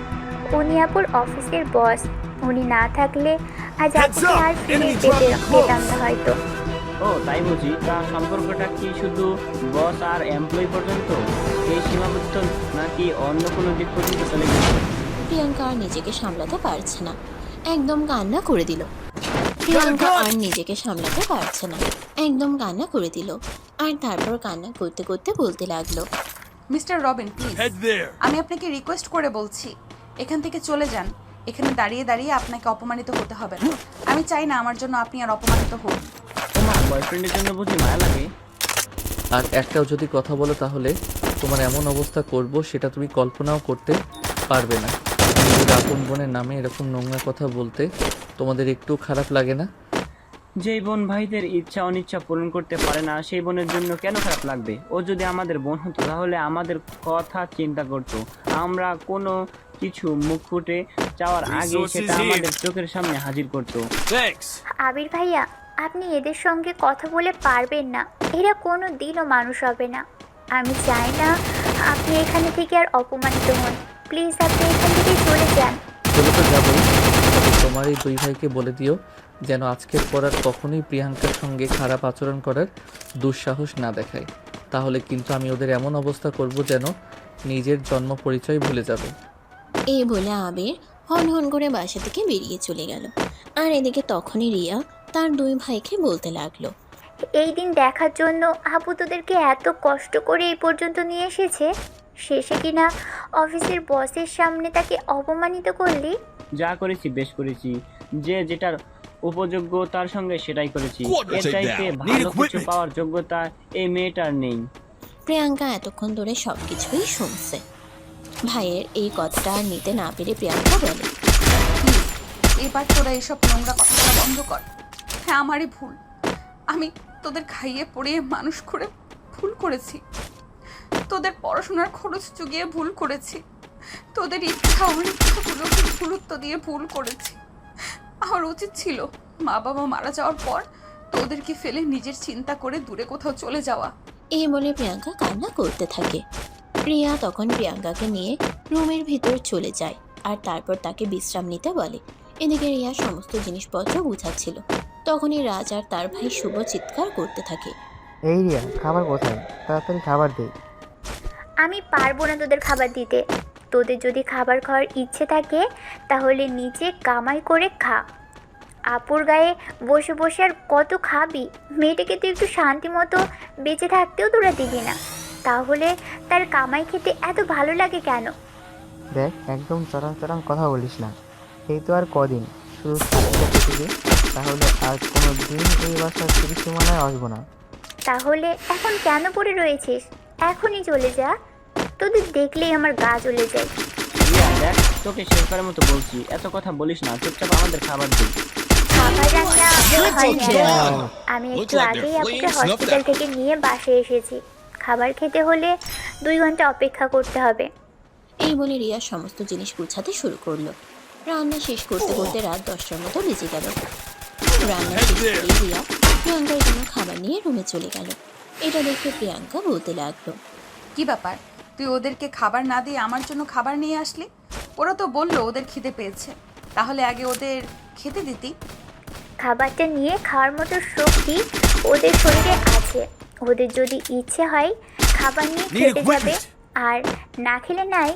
উনি আপুর অফিসের বস, উনি না থাকলে আজ আপুকে আর ফিরে পেতাম না হয়তো। ও তাই বুঝি? তা সম্পর্কটা কি শুধু বস আর এমপ্লয়ি পর্যন্ত এই সীমাবদ্ধ, নাকি অন্য কোনো দিক পর্যন্ত চলে গেছে? প্রিয়াঙ্কা আর নিজেকে সামলাতে পারছে না, একদম কান্না করে দিল। প্রিয়াঙ্কা আর নিজেকে সামলাতে পারছে না, একদম কান্না করে দিল, আর তারপর কান্না করতে করতে বলতে লাগলো, মিস্টার রবিন, প্লিজ, আমি আপনাকে রিকোয়েস্ট করে বলছি, এখান থেকে চলে যান। এখানে দাঁড়িয়ে দাঁড়িয়ে আপনাকে অপমানিত হতে হবে না। আমি চাই না আমার জন্য আপনি আর অপমানিত হন। তোমার বয়ফ্রেন্ডের জন্য বুঝি মায়া লাগে? আর একটাও যদি কথা বলো তাহলে তোমার এমন অবস্থা করব সেটা তুমি কল্পনাও করতে পারবে না। নিজের আপন বোনের নামে এরকম নোংরা কথা বলতে তোমাদের একটু খারাপ লাগে না? যেই বোন ভাইদের ইচ্ছা অনিচ্ছা পূরণ করতে পারে না, সেই বোনের জন্য কেন খারাপ লাগবে? ও যদি আমাদের বোন হতো তাহলে আমাদের কথা চিন্তা করতো, আমরা কোনো কিছু মুখ ফুটে চাওয়ার আগে সেটা আমাদের চোখের সামনে হাজির করতো। আবির ভাইয়া, আপনি এদের সঙ্গে কথা বলে পারবেন না, এরা কোনো দিনও মানুষ হবে না। আমি চাই না আপনি এখানে থেকে আর অপমানিত হন। প্লিজ আপনি এখান থেকে চলে যান। চলে তো যাবো, তোমার এই দুই ভাইকে বলে দিও যেন আজকের পর আর কখনোই প্রিয়াঙ্কার সঙ্গে খারাপ আচরণ করার দুঃসাহস না দেখায়। তাহলে কিন্তু আমি ওদের এমন অবস্থা করব যেন নিজের জন্ম পরিচয় ভুলে যাবে। এই বলে আবির হন হন করে বাসা থেকে বেরিয়ে চলে গেল। আর এদিকে তখনই রিয়া তার দুই ভাইকে বলতে লাগলো, এই দিন দেখার জন্য আপু তোদেরকে এত কষ্ট করে এই পর্যন্ত নিয়ে এসেছে, শেষে কিনা অফিসের বসের সামনে তাকে অপমানিত করলি। যা করেছি বেশ করেছি, যে যেটার উপযোগ্য তার সঙ্গে সেটাই করেছি। এর চাইতে ভালো কিছু পাওয়ার যোগ্যতা এই মেয়েটার নেই। প্রিয়াঙ্কা এতক্ষণ ধরে সবকিছুই শুনছে। ভাইয়ের এই কথাটা আর নিতে না পেরে প্রিয়াঙ্কা বলে, প্লিজ এবার তোরা এসব নোংরা কথাটা বন্ধ কর। হ্যাঁ, আমারই ভুল। আমি তোদের খাইয়ে পড়িয়ে মানুষ করে ভুল করেছি, তোদের পড়াশোনার খরচ জুগিয়ে ভুল করেছি, তোদের ইচ্ছা অনিচ্ছাগুলোকে গুরুত্ব দিয়ে ভুল করেছি। আমার উচিত ছিল মা বাবা মারা যাওয়ার পর তোদেরকে ফেলে নিজের চিন্তা করে দূরে কোথাও চলে যাওয়া। এই বলে প্রিয়াঙ্কা কান্না করতে থাকে। রিয়া তখন প্রিয়াঙ্কাকে নিয়ে রুমের ভিতর চলে যায় আর তারপর তাকে বিশ্রাম নিতে বলে। এদিকে রিয়া সমস্ত জিনিসপত্র গুছাচ্ছিল, তখনই রাজ আর তার ভাই শুভ চিৎকার করতে থাকে, এই রিয়া, খাবার কোথায়? তাড়াতাড়ি খাবার দে। আমি পারবো না তোদের খাবার দিতে। তোদের যদি খাবার খাওয়ার ইচ্ছে থাকে তাহলে নিচে কামাই করে খা। আপুর গায়ে বসে বসে আর কত খাবি? মেয়েটাকে তুই একটু শান্তি মতো বেঁচে থাকতেও তোরা দিবি না, তাহলে তার কামাই খেতে এত ভালো লাগে কেন? দেখ, একদম চড়াং চড়াং কথা বলিস না। এই তো আর কদিন, শুধু চাকরিটা পেতে দে, তাহলে আর কোনো দিন এই বাসার ত্রিসীমানায় আসবো না। তাহলে এখন কেন পড়ে রয়েছিস? এখনই চলে যা, তোদের দেখলেই আমার গা জ্বলে যায়। রিয়া দেখ, তোকে শেষবারের মতো বলছি, এত কথা বলিস না, চুপচাপ আমাদের খাবার দিই। খাবার রান্না হয়নি। আমি একটু আগেই আপুকে হসপিটাল থেকে নিয়ে বাসায় এসেছি। খাবার খেতে হলে 2 ঘন্টা অপেক্ষা করতে হবে। এই বলে রিয়া সমস্ত জিনিস গুছাতে শুরু করলো। রান্না শেষ করতে করতে রাত 10টার মতো বেজে গেল। রান্না শেষ করে রিয়া প্রিয়াঙ্কার জন্য খাবার নিয়ে রুমে চলে গেল। এটা দেখে প্রিয়াঙ্কা বলতে লাগলো, কি ব্যাপার, তুই ওদেরকে খাবার না দিয়ে আমার জন্য খাবার নিয়ে আসলি? ওরা তো বললো ওদের খিদে পেয়েছে, তাহলে আগে ওদের খেতে দিতি। খাবারটা নিয়ে খাওয়ার মতো শক্তি ওদের শরীরে আছে। ওদের যদি ইচ্ছে হয় খাবার নিয়ে খেতে যাবে, আর না খেলে নাই।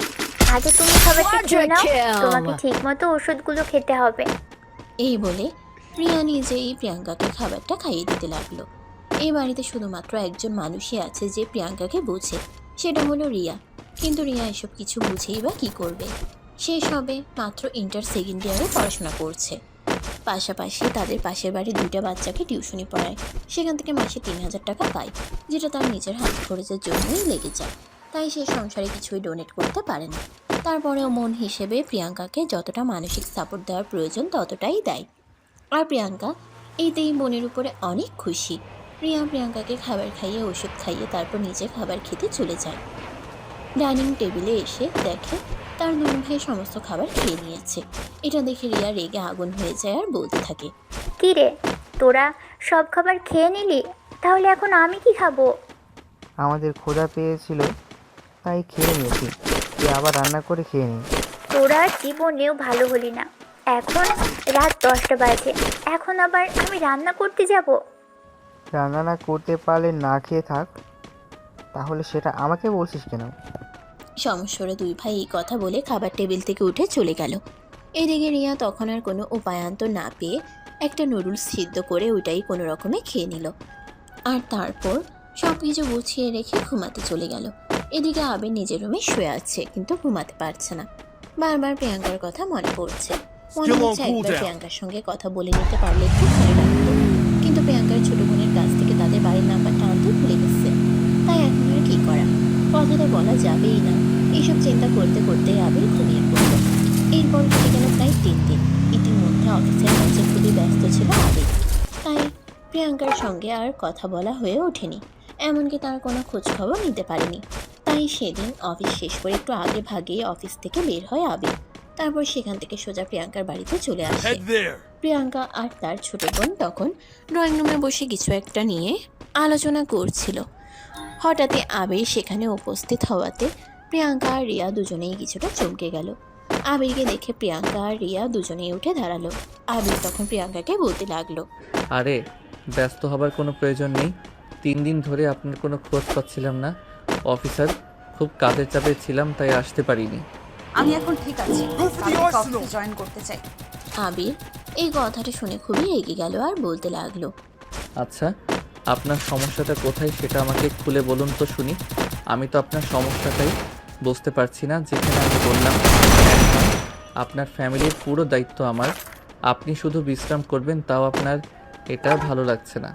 আগে তুমি খাবারটা খেয়ে নাও, তোমাকে ঠিক মতো ওষুধগুলো খেতে হবে। এই বলে রিয়া নিজেই প্রিয়াঙ্কাকে খাবারটা খাইয়ে দিতে লাগলো। এই বাড়িতে শুধুমাত্র একজন মানুষই আছে যে প্রিয়াঙ্কাকে বোঝে, সেটা হলো রিয়া। কিন্তু রিয়া এসব কিছু বুঝেই বা কী করবে? সে সবে মাত্র ইন্টার সেকেন্ড ইয়ারে পড়াশোনা করছে, পাশাপাশি তাদের পাশের বাড়ির 2টা বাচ্চাকে টিউশনি পড়ায়। সেখান থেকে মাসে 3000 টাকা পায়, যেটা তার নিজের হাত খরচের জন্যই লেগে যায়। তাই সে সংসারে কিছুই ডোনেট করতে পারে না। তারপরেও মন হিসেবে প্রিয়াঙ্কাকে যতটা মানসিক সাপোর্ট দেওয়ার প্রয়োজন ততটাই দেয়। আর প্রিয়াঙ্কা এইতেই বোনের উপরে অনেক খুশি। রিয়া প্রিয়াঙ্কাকে খাবার খাইয়ে ওষুধ খাইয়ে তারপর নিজে খাবার খেতে চলে যায়। ডাইনিং টেবিলে এসে দেখে তার 2 ভাই সমস্ত খাবার খেয়ে নিয়েছে। এটা দেখে রিয়া রেগে আগুন হয়ে যায় আর বলতে থাকে, কি রে, তোরা সব খাবার খেয়ে নিলি, তাহলে এখন আমি কি খাবো? আমাদের ক্ষুধা পেয়েছিল তাই খেয়ে নিয়েছি, তুই আবার রান্না করে খেয়ে নি। তোরা জীবনেও ভালো হলি না। এখন রাত 10টা বাজে, এখন আবার আমি রান্না করতে যাব? রান্না না করতে পারলে না খেয়ে থাক, তাহলে সেটা আমাকে বলছিস কেন? সমস্যারে 2 ভাই এই কথা বলে খাবার টেবিল থেকে উঠে চলে গেল। এদিকে রিয়া তখন আর কোনো উপায়ান্তর না পেয়ে একটা নুডলস সিদ্ধ করে ওইটাই কোনো রকমে খেয়ে নিল। আর তারপর সব কিছু গুছিয়ে রেখে ঘুমাতে চলে গেল। এদিকে আবির নিজের রুমে শুয়ে আছে, কিন্তু ঘুমাতে পারছে না। বারবার প্রিয়াঙ্কার কথা মনে পড়ছে। মনে হচ্ছে একবার প্রিয়াঙ্কার সঙ্গে কথা বলে নিতে পারলে একটু ভালো লাগতো, কিন্তু প্রিয়াঙ্কার ছোট বোনের কাছ থেকে তাদের বাড়ির নাম্বারটা আনতে ভুলে গেছে। তাই এখন আর কি করা, কথাটা বলা যাবেই না। এইসব চিন্তা করতে করতে আবির ঘুমিয়ে পড়ল। এরপর কেটে গেল প্রায় 3 দিন। ইতিমধ্যে অফিসের কাছে খুবই ব্যস্ত ছিল আবির, তাই প্রিয়াঙ্কার সঙ্গে আর কথা বলা হয়ে ওঠেনি, এমনকি তার কোনো খোঁজ খবর নিতে পারেনি। তাই সেদিন অফিস শেষ করে একটু আগে ভাগে অফিস থেকে বের হয় আবির। তারপর সেখান থেকে সোজা প্রিয়াঙ্কার বাড়িতে চলে আসে। প্রিয়াঙ্কা আর তার ছোট বোন তখন ড্রয়িং রুমে বসে কিছু একটা নিয়ে আলোচনা করছিল। হঠাৎই আবির সেখানে উপস্থিত হওয়াতে প্রিয়াঙ্কা আর রিয়া দুজনেই কিছুটা চমকে গেল। আবিরকে দেখে প্রিয়াঙ্কা আর রিয়া দুজনেই উঠে দাঁড়ালো। আবির তখন প্রিয়াঙ্কাকে বলতে লাগলো, আরে ব্যস্ত হবার কোনো প্রয়োজন নেই। 3 দিন ধরে আপনার কোনো খোঁজ পাচ্ছিলাম না অফিসার, খুব কাজের চাপে ছিলাম তাই আসতে পারিনি। আমি এখন ঠিক আছি, কালকে অফিসে জয়েন করতে চাই। আবির এই কথাটা শুনে খুবই রেগে গেল আর বলতে লাগলো, আচ্ছা আপনার সমস্যাটা কোথায় সেটা আমাকে খুলে বলুন তো শুনি। আমি তো আপনার সমস্যাটাই বুঝতে পারছি না। যেখানে আমি বললাম এখন আপনার ফ্যামিলির পুরো দায়িত্ব আমার, আপনি শুধু বিশ্রাম করবেন, তাও আপনার এটা ভালো লাগছে না।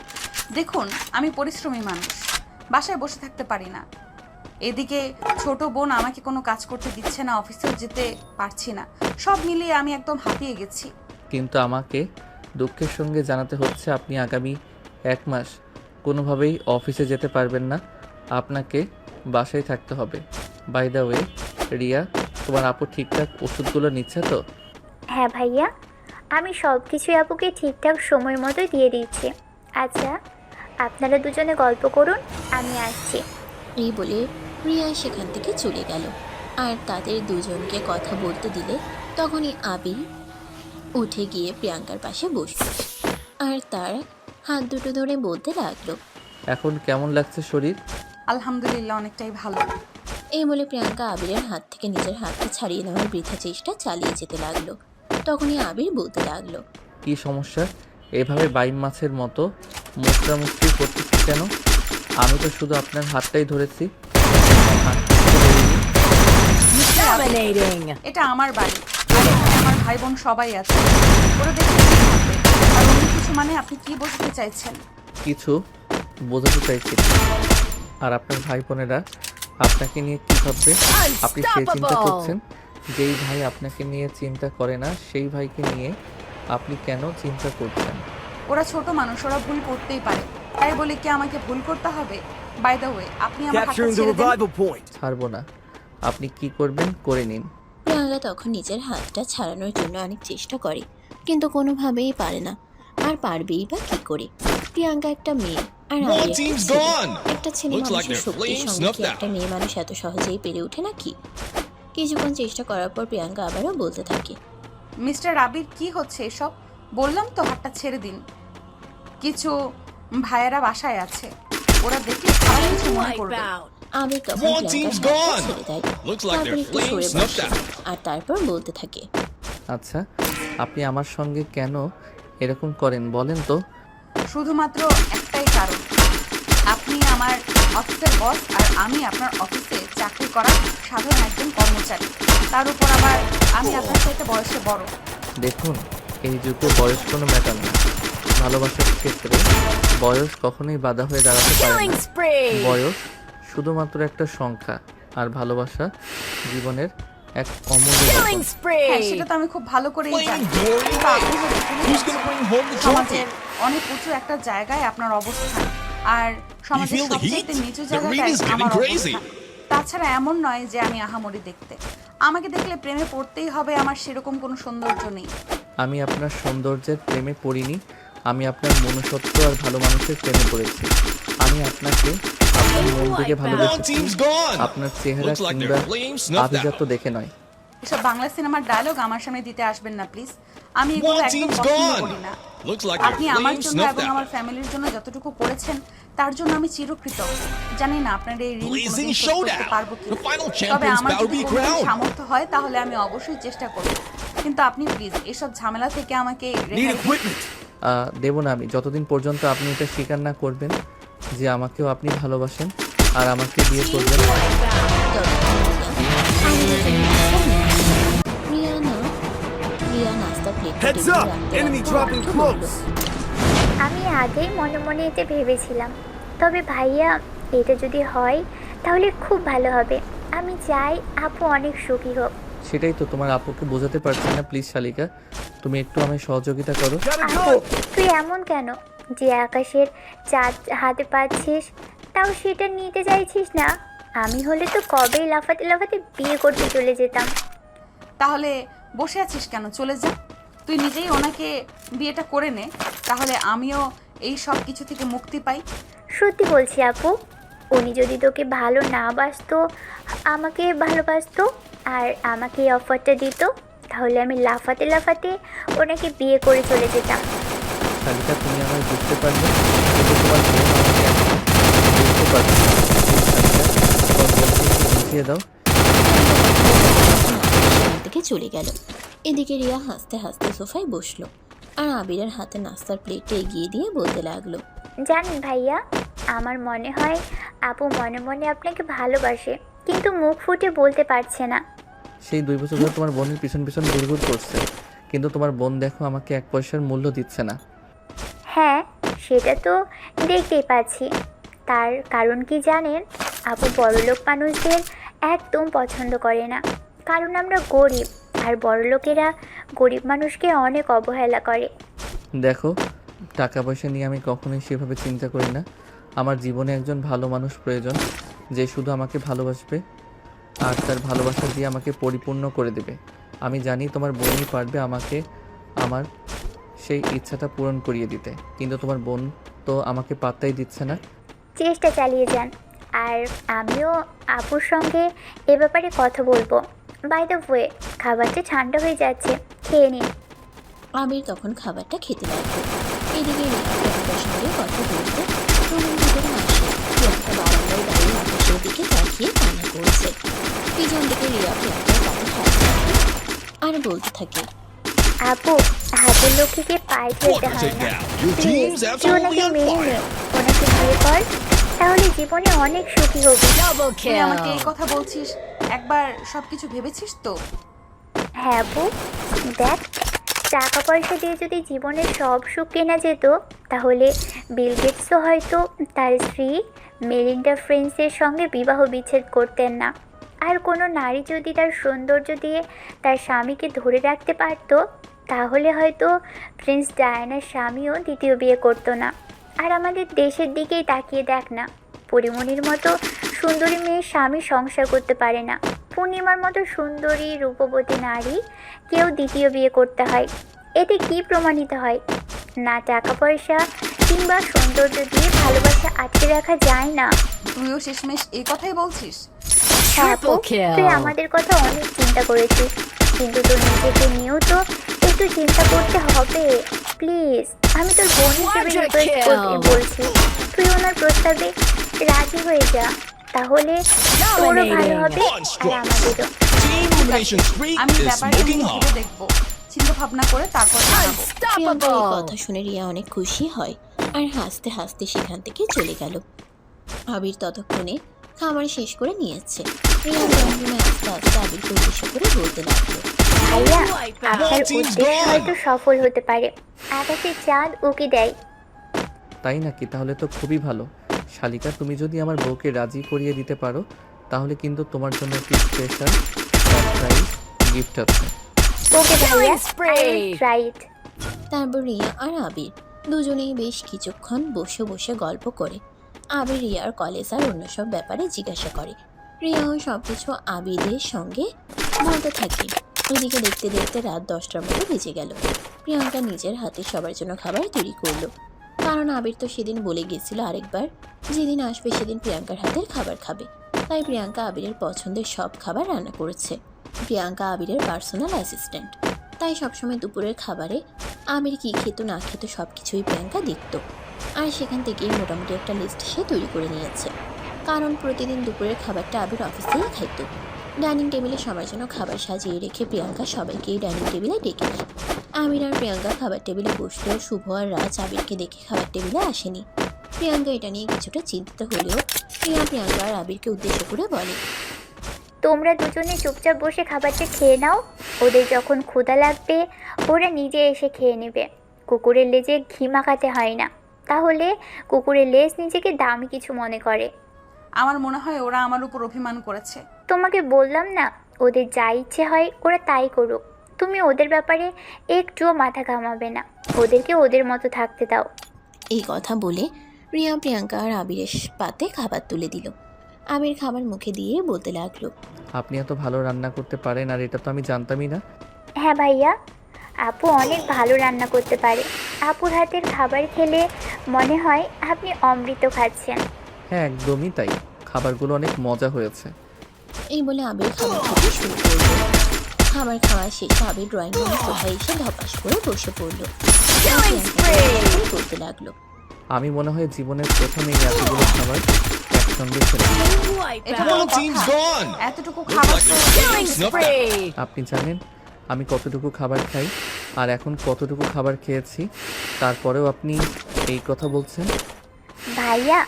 দেখুন, আমি পরিশ্রমী মানুষ, বাসায় বসে থাকতে পারি না। এদিকে ছোট বোন আমাকে কোনো কাজ করতে দিচ্ছে না, অফিসেও যেতে পারছি না। সব মিলিয়ে আমি একদম হাঁপিয়ে গেছি। কিন্তু আমাকে দুঃখের সঙ্গে জানাতে হচ্ছে আপনি আগামী 1 মাস কোনোভাবেই অফিসে যেতে পারবেন না, আপনাকে বাসায় থাকতে হবে। বাই দ্য ওয়ে রিয়া, তোমার আপু ঠিকঠাক ওষুধগুলো নিচ্ছে তো? হ্যাঁ ভাইয়া, আমি সব কিছুই আপুকে ঠিকঠাক সময় মতো দিয়ে দিচ্ছি। আচ্ছা, আপনারা দুজনে গল্প করুন, আমি আসছি। এই বলে রিয়া সেখান থেকে চলে গেল। আর তাদের দুজনকে কথা বলতে দিলে তখনই আবির উঠে গিয়ে প্রিয়াঙ্কার পাশে বসল আর তার হাত দুটো ধরে বলতে লাগলো, এখন কেমন লাগছে শরীর? আলহামদুলিল্লাহ, অনেকটাই ভালো। এই বলে প্রিয়াঙ্কা আবিরের হাত থেকে নিজের হাতটা ছাড়িয়ে নেওয়ার বৃথা চেষ্টা চালিয়ে যেতে লাগলো। তখনই আবির বলতে লাগলো, কি সমস্যা? এভাবে বাইম মাছের মতো মুচড়ামুচড়ি করতেছি কেন? আমি তো শুধু আপনার হাতটাই ধরেছি। এটা আমার বাড়ি, আর এখানে আমার ভাই বোন সবাই আছে। ওরা দেখে কি ভাববে? আর অন্য কিছু মানে আপনি কি বোঝাতে চাইছেন? কিছু বোঝাতে চাইছি না। আর আপনার ভাই বোনেরা আপনাকে নিয়ে কি ভাববে? আপনি সেই চিন্তা করছেন? যেই ভাই আপনাকে নিয়ে চিন্তা করে না সেই ভাইকে নিয়ে আপনি কেন চিন্তা করছেন? ওরা ছোট মানুষ, ওরা ভুল করতেই পারে, তাই বলে কি আমাকে ভুল করতে হবে? বাই দ্য ওয়ে, আপনি আমার হাতটা ছেড়ে দেন। ছাড়বো না। আপনি কি করবেন করে নিন। প্রিয়াঙ্কা তখন নিজের হাতটা ছাড়ানোর জন্য অনেক চেষ্টা করে, কিন্তু কোনোভাবেই পারে না। আর পারবেই বা কি করে? প্রিয়াঙ্কা একটা মেয়ে আর আমি একটা ছেলে। একটা ছেলে মানুষের শক্তির সঙ্গে কি একটা মেয়ে মানুষ এত সহজেই পেরে ওঠে নাকি? কিছুক্ষণ চেষ্টা করার পর প্রিয়াঙ্কা আবারও বলতে থাকে, মিস্টার আবির, কি হচ্ছে এসব? বললাম তো হাতটা ছেড়ে দিন। কিছু ভাইয়েরা বাসায় আছে, ওরা দেখলে খারাপ কিছু মনে করবে। আবির তখন প্রিয়াঙ্কার হাতটা ছেড়ে দেয়। তারপর একটু সরে বসে আর তারপর বলতে থাকে, আচ্ছা আপনি আমার সঙ্গে কেন এরকম করেন বলেন তো? শুধুমাত্র একটাই কারণ, আপনি আমার অফিসের বস আর আমি আপনার অফিসে চাকরি করা সাধারণ একজন কর্মচারী। তার উপর আবার আমি আপনার সাথে বয়সে বড়। দেখুন, এই যুগে বয়স কোনো ম্যাটার না। ভালোবাসার ক্ষেত্রে বয়স কখনোই বাধা হয়ে দাঁড়াতে পারে না। বয়স শুধুমাত্র একটা সংখ্যা, আর ভালোবাসা জীবনের এক অমূল্য রতন। হ্যাঁ, সেটা তো আমি খুব ভালো করেই জানি। কিন্তু আপনি হয়তো ভুলে যাচ্ছেন, সমাজের অনেক উঁচু একটা জায়গায় আপনার অবস্থান, আর সমাজের সবচেয়ে নিচু জায়গাটায় আমার অবস্থান। তাছাড়া এমন নয় যে আমি আহামরি দেখতে। আমাকে দেখলে প্রেমে পড়তেই হবে, আমার সেরকম কোনো সৌন্দর্য নেই। আমি আপনার সৌন্দর্যের প্রেমে পড়িনি, আমি আপনার মনুষ্যত্ব আর ভালো মানুষের প্রেমে পড়েছি। আমি আপনাকে আপনার মন থেকে ভালোবেসেছি, আপনার চেহারা কিংবা আভিজাত্য দেখে নয়। এসব বাংলা সিনেমার ডায়লগ আমার সামনে দিতে আসবেন না প্লিজ। আমি এগুলো একদম পছন্দ করি না। আপনি আমার জন্য এবং আমার ফ্যামিলির জন্য যতটুকু করেছেন তার জন্য আমি চিরকৃতজ্ঞ। জানি না আপনার এই ঋণ কোনোদিন শোধ করতে পারবো কি, তবে আমার যদি কোনোদিন সামর্থ্য হয় তাহলে আমি অবশ্যই চেষ্টা করব। কিন্তু আপনি প্লিজ এসব ঝামেলা থেকে আমাকে রেহাই দিন। দেব না আমি, যতদিন পর্যন্ত আপনি এটা স্বীকার না করবেন যে আমাকেও আপনি ভালোবাসেন আর আমাকে বিয়ে করবেন। রিয়া নাস্তা প্লেট আমি আগেই মনে মনে এতে ভেবেছিলাম, তবে ভাইয়া এটা যদি হয় তাহলে খুব ভালো হবে। আমি চাই আপু অনেক সুখী হোক। সেটাই তো তোমার আপুকে বোঝাতে পারছি না। প্লিজ শালিকা, তুমি একটু আমায় সহযোগিতা করো। আপু, তুই এমন কেন যে আকাশের চাঁদ হাতে পাচ্ছিস তাও সেটা নিতে চাইছিস না? আমি হলে তো কবেই লাফাতে লাফাতে বিয়ে করতে চলে যেতাম। তাহলে বসে আছিস কেন? চলে যা, তুই নিজেই ওনাকে বিয়েটা করে নে, তাহলে আমিও এই সব কিছু থেকে মুক্তি পাই। সত্যি বলছি আপু, উনি যদি তোকে ভালো না বাসতো, আমাকে ভালোবাসতো, আর আমাকে এই অফারটা দিত, তাহলে আমি লাফাতে লাফাতে ওনাকে বিয়ে করে চলে যেতাম। শালিকা তুমি আমায় বুঝতে পারবে, কিন্তু তোমার বোন আমাকে এখন বুঝতে পারবে না। প্লিজ শালিকা, তোমার বোনকে একটু বুঝিয়ে দাও। সেখান থেকে চলে গেল। এদিকে রিয়া হাসতে হাসতে সোফায় বসলো আর আবিরের হাতে নাস্তার প্লেটটা এগিয়ে দিয়ে বলতে লাগলো, জানেন ভাইয়া, আমার মনে হয় আপু মনে মনে আপনাকে ভালোবাসে, কিন্তু মুখ ফুটে বলতে পারছে না। সেই 2 বছর ধরে তোমার বোনের পিছন পিছন ঘুরঘুর করছে, কিন্তু তোমার বোন দেখো আমাকে 1 পয়সার মূল্য দিচ্ছে না। হ্যাঁ, সেটা তো দেখতেই পাচ্ছি। তার কারণ কি জানেন? আপু বড়লোক মানুষদের একদম পছন্দ করে না, কারণ আমরা গরিব, আর বড়লোকেরা গরিব মানুষকে অনেক অবহেলা করে। দেখো, টাকা পয়সা নিয়ে আমি কখনোই সেভাবে চিন্তা করি না। আমার জীবনে একজন ভালো মানুষ প্রয়োজন, যে শুধু আমাকে ভালোবাসবে আর তার ভালোবাসা দিয়ে আমাকে পরিপূর্ণ করে দেবে। আমি জানি তোমার বোনই পারবে আমাকে আমার সেই ইচ্ছাটা পূরণ করিয়ে দিতে, কিন্তু তোমার বোন তো আমাকে পাত্তাই দিচ্ছে না। চেষ্টা চালিয়ে যান, আর আমিও আপুর সঙ্গে এ ব্যাপারে কথা বলবো। বাই দ্য ওয়ে, খাবারটা ঠান্ডা হয়ে যাচ্ছে, খেয়ে নিন। আবির তখন খাবারটা খেতে লাগলো। এদিকে রিয়া প্রিয়াঙ্কার সঙ্গে কথা বলতে রুমের ভিতরে আসে। প্রিয়াঙ্কা বারান্দায় দাঁড়িয়ে আকাশের দিকে তাকিয়ে কান্না করছে। পিছন দিকে রিয়া প্রিয়াঙ্কার কাছে হাত রাখে আর বলতে থাকে, আপু, হাতের লক্ষ্মীকে পায়ে ফেলতে হয় না। প্লিজ, তুই ওনাকে মেনে নে, ওনাকে বিয়ে কর, তাহলে জীবনে অনেক সুখী হবি। তুই আমাকে এই কথা বলছিস, একবার সবকিছু ভেবেছিস তো? হ্যাঁ আপু, দেখ, টাকা পয়সা দিয়ে যদি জীবনের সব সুখ কেনা যেত, তাহলে বিল গেটসও হয়তো তার স্ত্রী মেলিন্ডা ফ্রেন্সের সঙ্গে বিবাহ বিচ্ছেদ করতেন না। আর কোনো নারী যদি তার সৌন্দর্য দিয়ে তার স্বামীকে ধরে রাখতে পারতো, তাহলে হয়তো প্রিন্স ডায়ানার স্বামীও দ্বিতীয় বিয়ে করতো না। আর আমাদের দেশের দিকেই তাকিয়ে দেখ না, পরিমণির মতো সুন্দরী মেয়ের স্বামী সংসার করতে পারে না। পূর্ণিমার মতো সুন্দরী রূপবতী নারী কেউ দ্বিতীয় বিয়ে করতে হয়। এতে কি প্রমাণিত হয়? না টাকা পয়সা কিংবা সৌন্দর্য দিয়ে ভালোবাসা আটকে রাখা যায় না। তুইও শেষমেশ এই কথাই বলছিস? হ্যাঁ আপু, তুই আমাদের কথা অনেক চিন্তা করেছিস, কিন্তু তোর নিজেকে নিয়েও তো একটু চিন্তা করতে হবে। প্লিজ, আমি তোর বোন হিসেবে রিকোয়েস্ট করতে বলছি, তুই ওনার প্রস্তাবে রাজি হয়ে যা, তাহলে তোরও ভালো হবে আর আমাদেরও। আমি ব্যাপারটা নিয়ে ভেবে দেখবো, চিন্তা ভাবনা করে তারপর জানাবো। প্রিয়াঙ্কার এই কথা শুনে রিয়া অনেক খুশি হয় আর হাসতে হাসতে সেখান থেকে চলে গেল। আবির ততক্ষণে খাবার শেষ করে নিয়েছে। রিয়া রুমে আস্তে আস্তে আবিরকে উদ্দেশ্য করে বলতে লাগলো, ভাইয়া, আপনার উদ্দেশ্য হয়তো সফল হতে পারে, আকাশের চাঁদ উকি দেয়। তাই নাকি? তাহলে তো খুবই ভালো। শালিকা, তুমি যদি আমার বউকে রাজি করিয়ে দিতে পারো, তাহলে কিন্তু তোমার জন্য একটি স্পেশাল সারপ্রাইজ গিফট আছে। ওকে ভাইয়া, রাইট। তারপর রিয়া আর আবির দুজনেই বেশ কিছুক্ষণ বসে বসে গল্প করে। আবির রিয়ার কলেজ আর অন্য সব ব্যাপারে জিজ্ঞাসা করে। রিয়াও সবকিছু আবিরের সঙ্গে বলতে থাকে। এদিকে দেখতে দেখতে রাত 10টার মতো বেজে গেল। প্রিয়াঙ্কা নিজের হাতে সবার জন্য খাবার তৈরি করলো, কারণ আবির তো সেদিন বলে গেছিল আরেকবার যেদিন আসবে সেদিন প্রিয়াঙ্কার হাতের খাবার খাবে। তাই প্রিয়াঙ্কা আবিরের পছন্দের সব খাবার রান্না করেছে। প্রিয়াঙ্কা আবিরের পার্সোনাল অ্যাসিস্ট্যান্ট, তাই সবসময় দুপুরের খাবারে আবির কী খেত না খেত সব কিছুই প্রিয়াঙ্কা দেখত। আর সেখান থেকেই মোটামুটি একটা লিস্ট সে তৈরি করে নিয়েছে, কারণ প্রতিদিন দুপুরের খাবারটা আবির অফিসেই খাইত। ডাইনিং টেবিলে সবার জন্য খাবার সাজিয়ে রেখে প্রিয়াঙ্কা সবাইকেই ডাইনিং টেবিলে ডেকে নেয়। আবির আর প্রিয়াঙ্কা খাবার টেবিলে বসলেও শুভ আর রাজ আবিরকে দেখে খাবার টেবিলে আসেনি। প্রিয়াঙ্কা এটা নিয়ে কিছুটা চিন্তিত হলেও প্রিয়াঙ্কা আর আবিরকে উদ্দেশ্য করে বলে, তোমরা দুজনে চুপচাপ বসে খাবারটা খেয়ে নাও, ওদের যখন ক্ষুধা লাগবে ওরা নিজে এসে খেয়ে নেবে। কুকুরের লেজে ঘি মাখাতে হয় না, তাহলে কুকুরের লেজ নিজেকে দামি কিছু মনে করে। আমার মনে হয় ওরা আমার উপর অভিমান করেছে। তোমাকে বললাম না, ওদের যা ইচ্ছে হয় ওরা তাই করুক, তুমি ওদের ব্যাপারে একটুও মাথা ঘামাবে না, ওদেরকে ওদের মতো থাকতে দাও। এই কথা বলে রিয়া প্রিয়াঙ্কা আর আবিরের পাতে খাবার তুলে দিল। আবির খাবার মুখে দিয়ে বলতে লাগলো, আপনি এত ভালো রান্না করতে পারেন, আর এটা তো আমি জানতামই না। হ্যাঁ ভাইয়া, আপু অনেক ভালো রান্না করতে পারে। আপুর হাতের খাবার খেলে মনে হয় আপনি অমৃত খাচ্ছেন। হ্যাঁ, একদমই তাই। খাবারগুলো অনেক মজা হয়েছে। এই বলে আবির খাবার খেতে শুরু করলো। খাবার খাওয়া শেষে আবির ড্রয়িং রুমে সোফায় এসে ধপাস করে বসে পড়লো। করতে লাগলো। আমি মনে হয় জীবনের প্রথমেই এতগুলো খাবার একসঙ্গে খেলাম। এটা কোনো কথা? এতটুকু খাবার তো আপনি জানেন আমি কতটুকু খাবার খাই আর এখন কতটুকু খাবার খেয়েছি, তারপরেও আপনি এই কথা বলছেন? ভাইয়া,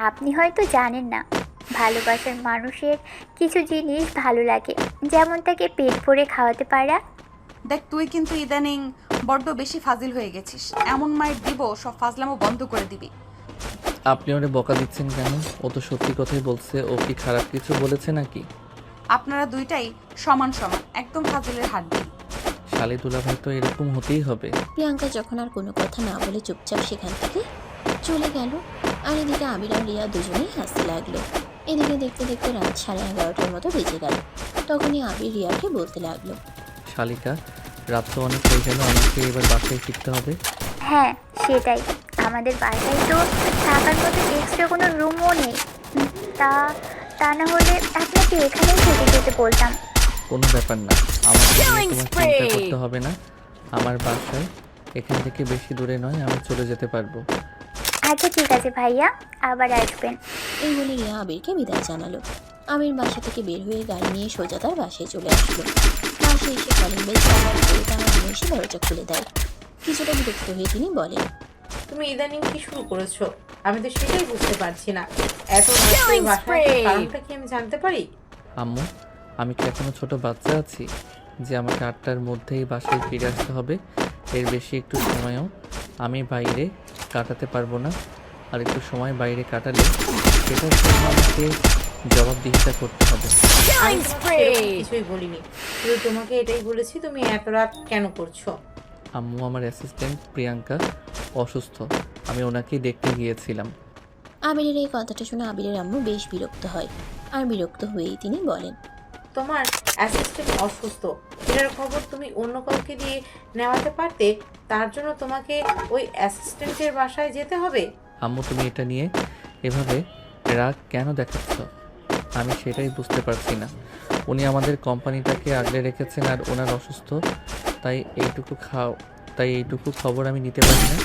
আপনি হয়তো জানেন না, ভালোবাসার মানুষের কিছু জিনিস ভালো লাগে, যেমন তাকে পেট ভরে খাওয়াতে পারা। দেখ, তুই কিন্তু ইদানিং বড্ড বেশি ফাজিল হয়ে গেছিস। এমন মাইর দিব সব ফাজলামো বন্ধ করে দিবি। আপনি ওরে বকা দিচ্ছেন কেন? ও তো সত্যি কথাই বলছে। ও কি খারাপ কিছু বলেছে নাকি? আপনারা দুইটাই সমান সমান, একদম ফাজিলের হাড্ডি। শালি দুলাভাই তো এরকম হতেই হবে। প্রিয়াঙ্কা যখন আর কোনো কথা না বলে চুপচাপ সেখান থেকে চলে গেল। আর এদিকে আবির আর রিয়া দুজনেই হাসতে লাগলো। এদিকে দেখতে দেখতে রাত 11:30টার মতো বেজে গেল। তখনই আবির রিয়াকে বলতে লাগলো, শালিকা, রাত তো অনেক হয়ে গেল, আমাকে এবার বাসায় ফিরতে হবে। হ্যাঁ, সেটাই। আমাদের বাসায় তো থাকার মতো এক্সট্রা কোনো রুমও নেই। তা না হলে আপনাকে এখানেই থেকে যেতে বলতাম। কোনো ব্যাপার না, আমাকে নিয়ে তোমার চিন্তা করতে হবে না। আমার বাসায় এখান থেকে বেশি দূরে নয়, আমি চলে যেতে পারবো। আচ্ছা ঠিক আছে ভাইয়া, আবার আসবেন। এই বলে রিয়া আবিরকে বিদায় জানালো। আবির বাসা থেকে বের হয়ে গাড়ি নিয়ে সোজা তার বাসায় চলে আসলো। বাসায় এসে কলিং বেল করে তার আম্মু এসে দরজা খুলে দেয়। কিছুটা বিরক্ত হয়ে তিনি বলেন, তুমি ইদানিং কি শুরু করেছো? আমি তো সেটাই বুঝতে পারছি না। এত রাতে বাসায় কারণটা কি আমি জানতে পারি? আম্মু, আমি কি এখনো ছোট বাচ্চা আছি যে আমাকে 8টার মধ্যেই বাসায় ফিরে আসতে হবে? এর বেশি একটু সময়ও আমি বাইরে কাটাতে পারবো না। আর একটু সময় বাইরে কাটালে সেটার জন্য আমাকে জবাবদিহিতা করতে হবে। আমি সেরকম কিছুই বলিনি, শুধু তোমাকে এটাই বলেছি তুমি এত রাত কেন করছো। আম্মু, আমার অ্যাসিস্ট্যান্ট প্রিয়াঙ্কা অসুস্থ, আমি ওনাকেই দেখতে গিয়েছিলাম। আবিরের এই কথাটা শুনে আবিরের আম্মু বেশ বিরক্ত হয়। আর বিরক্ত হয়েই তিনি বলেন, তোমার অ্যাসিস্ট্যান্ট অসুস্থ, এটার খবর তুমি অন্য কাউকে দিয়ে নেওয়াতে পারতে, তার জন্য তোমাকে ওই অ্যাসিস্ট্যান্টের বাসায় যেতে হবে? আম্মু, তুমি এটা নিয়ে এভাবে রাগ কেন দেখাচ্ছ? আমি সেটাই বুঝতে পারছি না। উনি আমাদের কোম্পানিটাকে আগলে রেখেছেন আর ওনার অসুস্থ, তাই এইটুকু খবর আমি নিতে পারি না।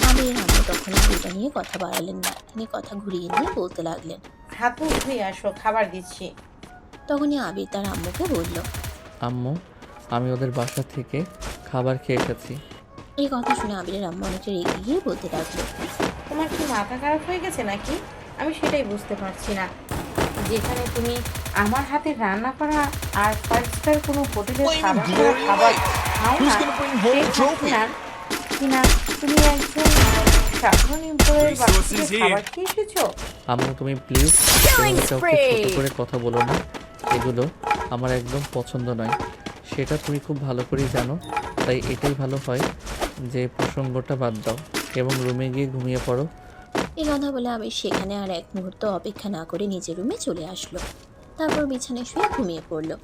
আবিরের আম্মু তখন আর এটা নিয়ে কথা বাড়ালেন না। তিনি কথা ঘুরিয়ে নিয়ে বলতে লাগলেন, হাত মুখ ধুয়ে আসো, খাবার দিচ্ছি। তখনই আবির তার আম্মুকে বলল, আম্মু, আমি ওদের বাসা থেকে খাবার খেয়ে এসেছি। এই কথা শুনে আবিরের আম্মু অনেকটা রেগে গিয়ে বলতে লাগলো, তোমার কি মাথা খারাপ হয়ে গেছে নাকি? আমি সেটাই বুঝতে পারছি না। যেখানে তুমি আমার হাতে রান্না করা আর 5 স্টার কোনো হোটেলের খাবার খাও না, কিনা তুমি একজন সাধারণ এমপ্লয়ের বাসা থেকে খাবার খেয়ে এসেছো। আম্মু, তুমি প্লিজ কাউকে ছোট করে কথা বলো না। এগুলো আমার একদম পছন্দ নয়, সেটা তুমি খুব ভালো করেই জানো। তাই এটাই ভালো হয় যে প্রসঙ্গটা বাদ দাও এবং রুমে গিয়ে ঘুমিয়ে পড়ো। এই কথা বলে আবির সেখানে আর এক মুহূর্ত অপেক্ষা না করে নিজের রুমে চলে আসলো। তারপর বিছানায় শুয়ে ঘুমিয়ে পড়লো।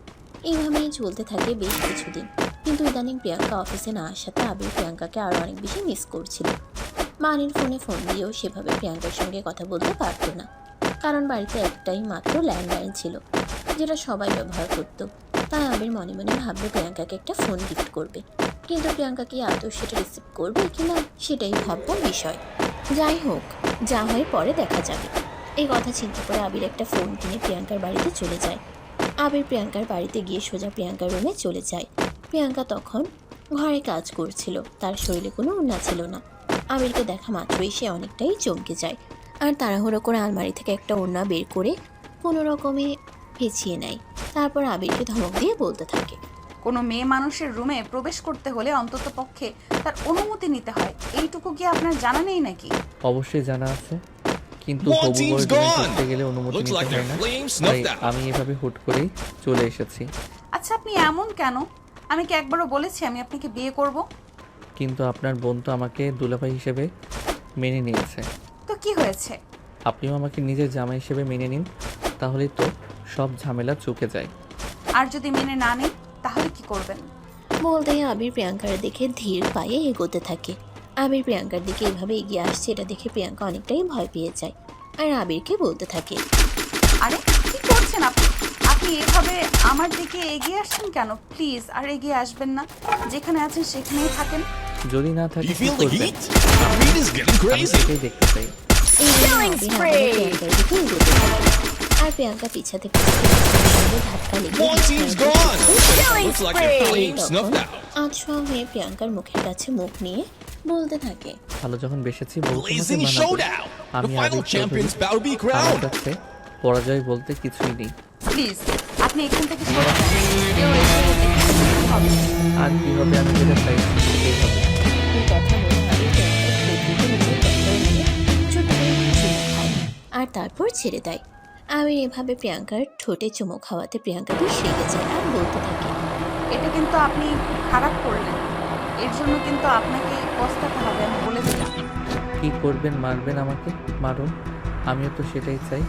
এইভাবেই চলতে থাকে বেশ কিছুদিন। কিন্তু ইদানিং প্রিয়াঙ্কা অফিসে না আসাতে আবির প্রিয়াঙ্কাকে আরও অনেক বেশি মিস করছিল। মানির ফোনে ফোন দিয়েও সেভাবে প্রিয়াঙ্কার সঙ্গে কথা বলতে পারতো না, কারণ বাড়িতে একটাই মাত্র ল্যান্ডলাইন ছিল, যেটা সবাই ব্যবহার করতো। তাই আবির মনে মনে ভাবলো প্রিয়াঙ্কাকে একটা ফোন গিফট করবে। কিন্তু প্রিয়াঙ্কা কি আদৌ সেটা রিসিভ করবে কিনা সেটাই ভাববার বিষয়। যাই হোক, যা হয় পরে দেখা যাবে। এই কথা চিন্তা করে আবির একটা ফোন কিনে প্রিয়াঙ্কার বাড়িতে চলে যায়। আবির প্রিয়াঙ্কার বাড়িতে গিয়ে সোজা প্রিয়াঙ্কার রুমে চলে যায়। প্রিয়াঙ্কা তখন ঘরে কাজ করছিল, তার শরীরে কোনো ওড়না ছিল না। আবিরকে দেখা মাত্রই সে অনেকটাই চমকে যায় আর তাড়াহুড়ো করে আলমারি থেকে একটা ওড়না বের করে কোনো রকমে পেঁচিয়ে নেয়। তারপর আবিরকে ধমক দিয়ে বলতে থাকে, কোনো মেয়ে মানুষের রুমে প্রবেশ করতে হলে অন্তত পক্ষে তার অনুমতি নিতে হয়, এইটুকু কি আপনার জানা নেই নাকি? অবশ্যই জানা আছে, কিন্তু হবু বউয়ের রুমে ঢুকতে গেলে অনুমতি নিতে হয় না, তাই আমি এভাবে হুট করেই চলে এসেছি। আচ্ছা, আপনি এমন কেন? আমি কি একবারও বলেছি আমি আপনাকে বিয়ে করব? কিন্তু আপনার বোন তো আমাকে দুলাভাই হিসেবে মেনে নিয়েছে। তো কি হয়েছে? আপনিও আমাকে নিজের জামাই হিসেবে মেনে নিন, তাহলেই তো সব ঝামেলা চুকে যায়। আর যদি মেনে না নেই তাহলে কি করবেন? বলতেই আবির প্রিয়াঙ্কার দেখে ধীর পায়ে এগোতে থাকে। আবির প্রিয়াঙ্কার দিকে এভাবে এগিয়ে আসছে এটা দেখে প্রিয়াঙ্কা অনেকটাই ভয় পেয়ে যায় আর আবিরকে বলতে থাকে, আরে কি করছেন আপনি? আপনি এভাবে আমার দিকে এগিয়ে আসছেন কেন? প্লিজ আর এগিয়ে আসবেন না। যেখানে আছেন সেখানেই থাকেন। যদি না থাকে You কি feel the করবেন? heat? The heat is getting আমি crazy. সেটাই দেখতে চাই। এই বলে আবির আবারও প্রিয়াঙ্কার দিকে এগোতে থাকে আর প্রিয়াঙ্কা পিছা থেকে সঙ্গে ধাক্কা লেগে One team's gone. Looks like your flame snuffed out. আতশোয়া হয়ে প্রিয়াঙ্কার মুখের কাছে মুখ নিয়ে বলতে থাকে, ভালো যখন বেসেছি বউ তোমাকে Blazing মানাবে। showdown. The আমি final Abir champions Chowdhury. bout to be আমার crowned. কাছে পরাজয় বলতে কিছুই নেই। প্লিজ আপনি এখান থেকে সরে যান। কেউ এসে দেখে নিতে হবে। আর কি হবে, আমি যেটা চাই সেটাই হবে। এই কথা বলে আবির প্রিয়াঙ্কার ঠোঁট দুটো নিজের কপালে নিয়ে ছোট করে চুমু খায় আর তারপর ছেড়ে দেয়। আবির এভাবে প্রিয়াঙ্কার ঠোঁটে চুমু খাওয়াতে প্রিয়াঙ্কা বেশ রেগে যায় আর বলতে থাকে, এটা কিন্তু আপনি খারাপ করলেন। এর জন্য কিন্তু আপনাকে পস্তাতে হবে, আমি বলে দিলাম। কি করবেন, মারবেন আমাকে? মারুন, আমিও তো সেটাই চাই।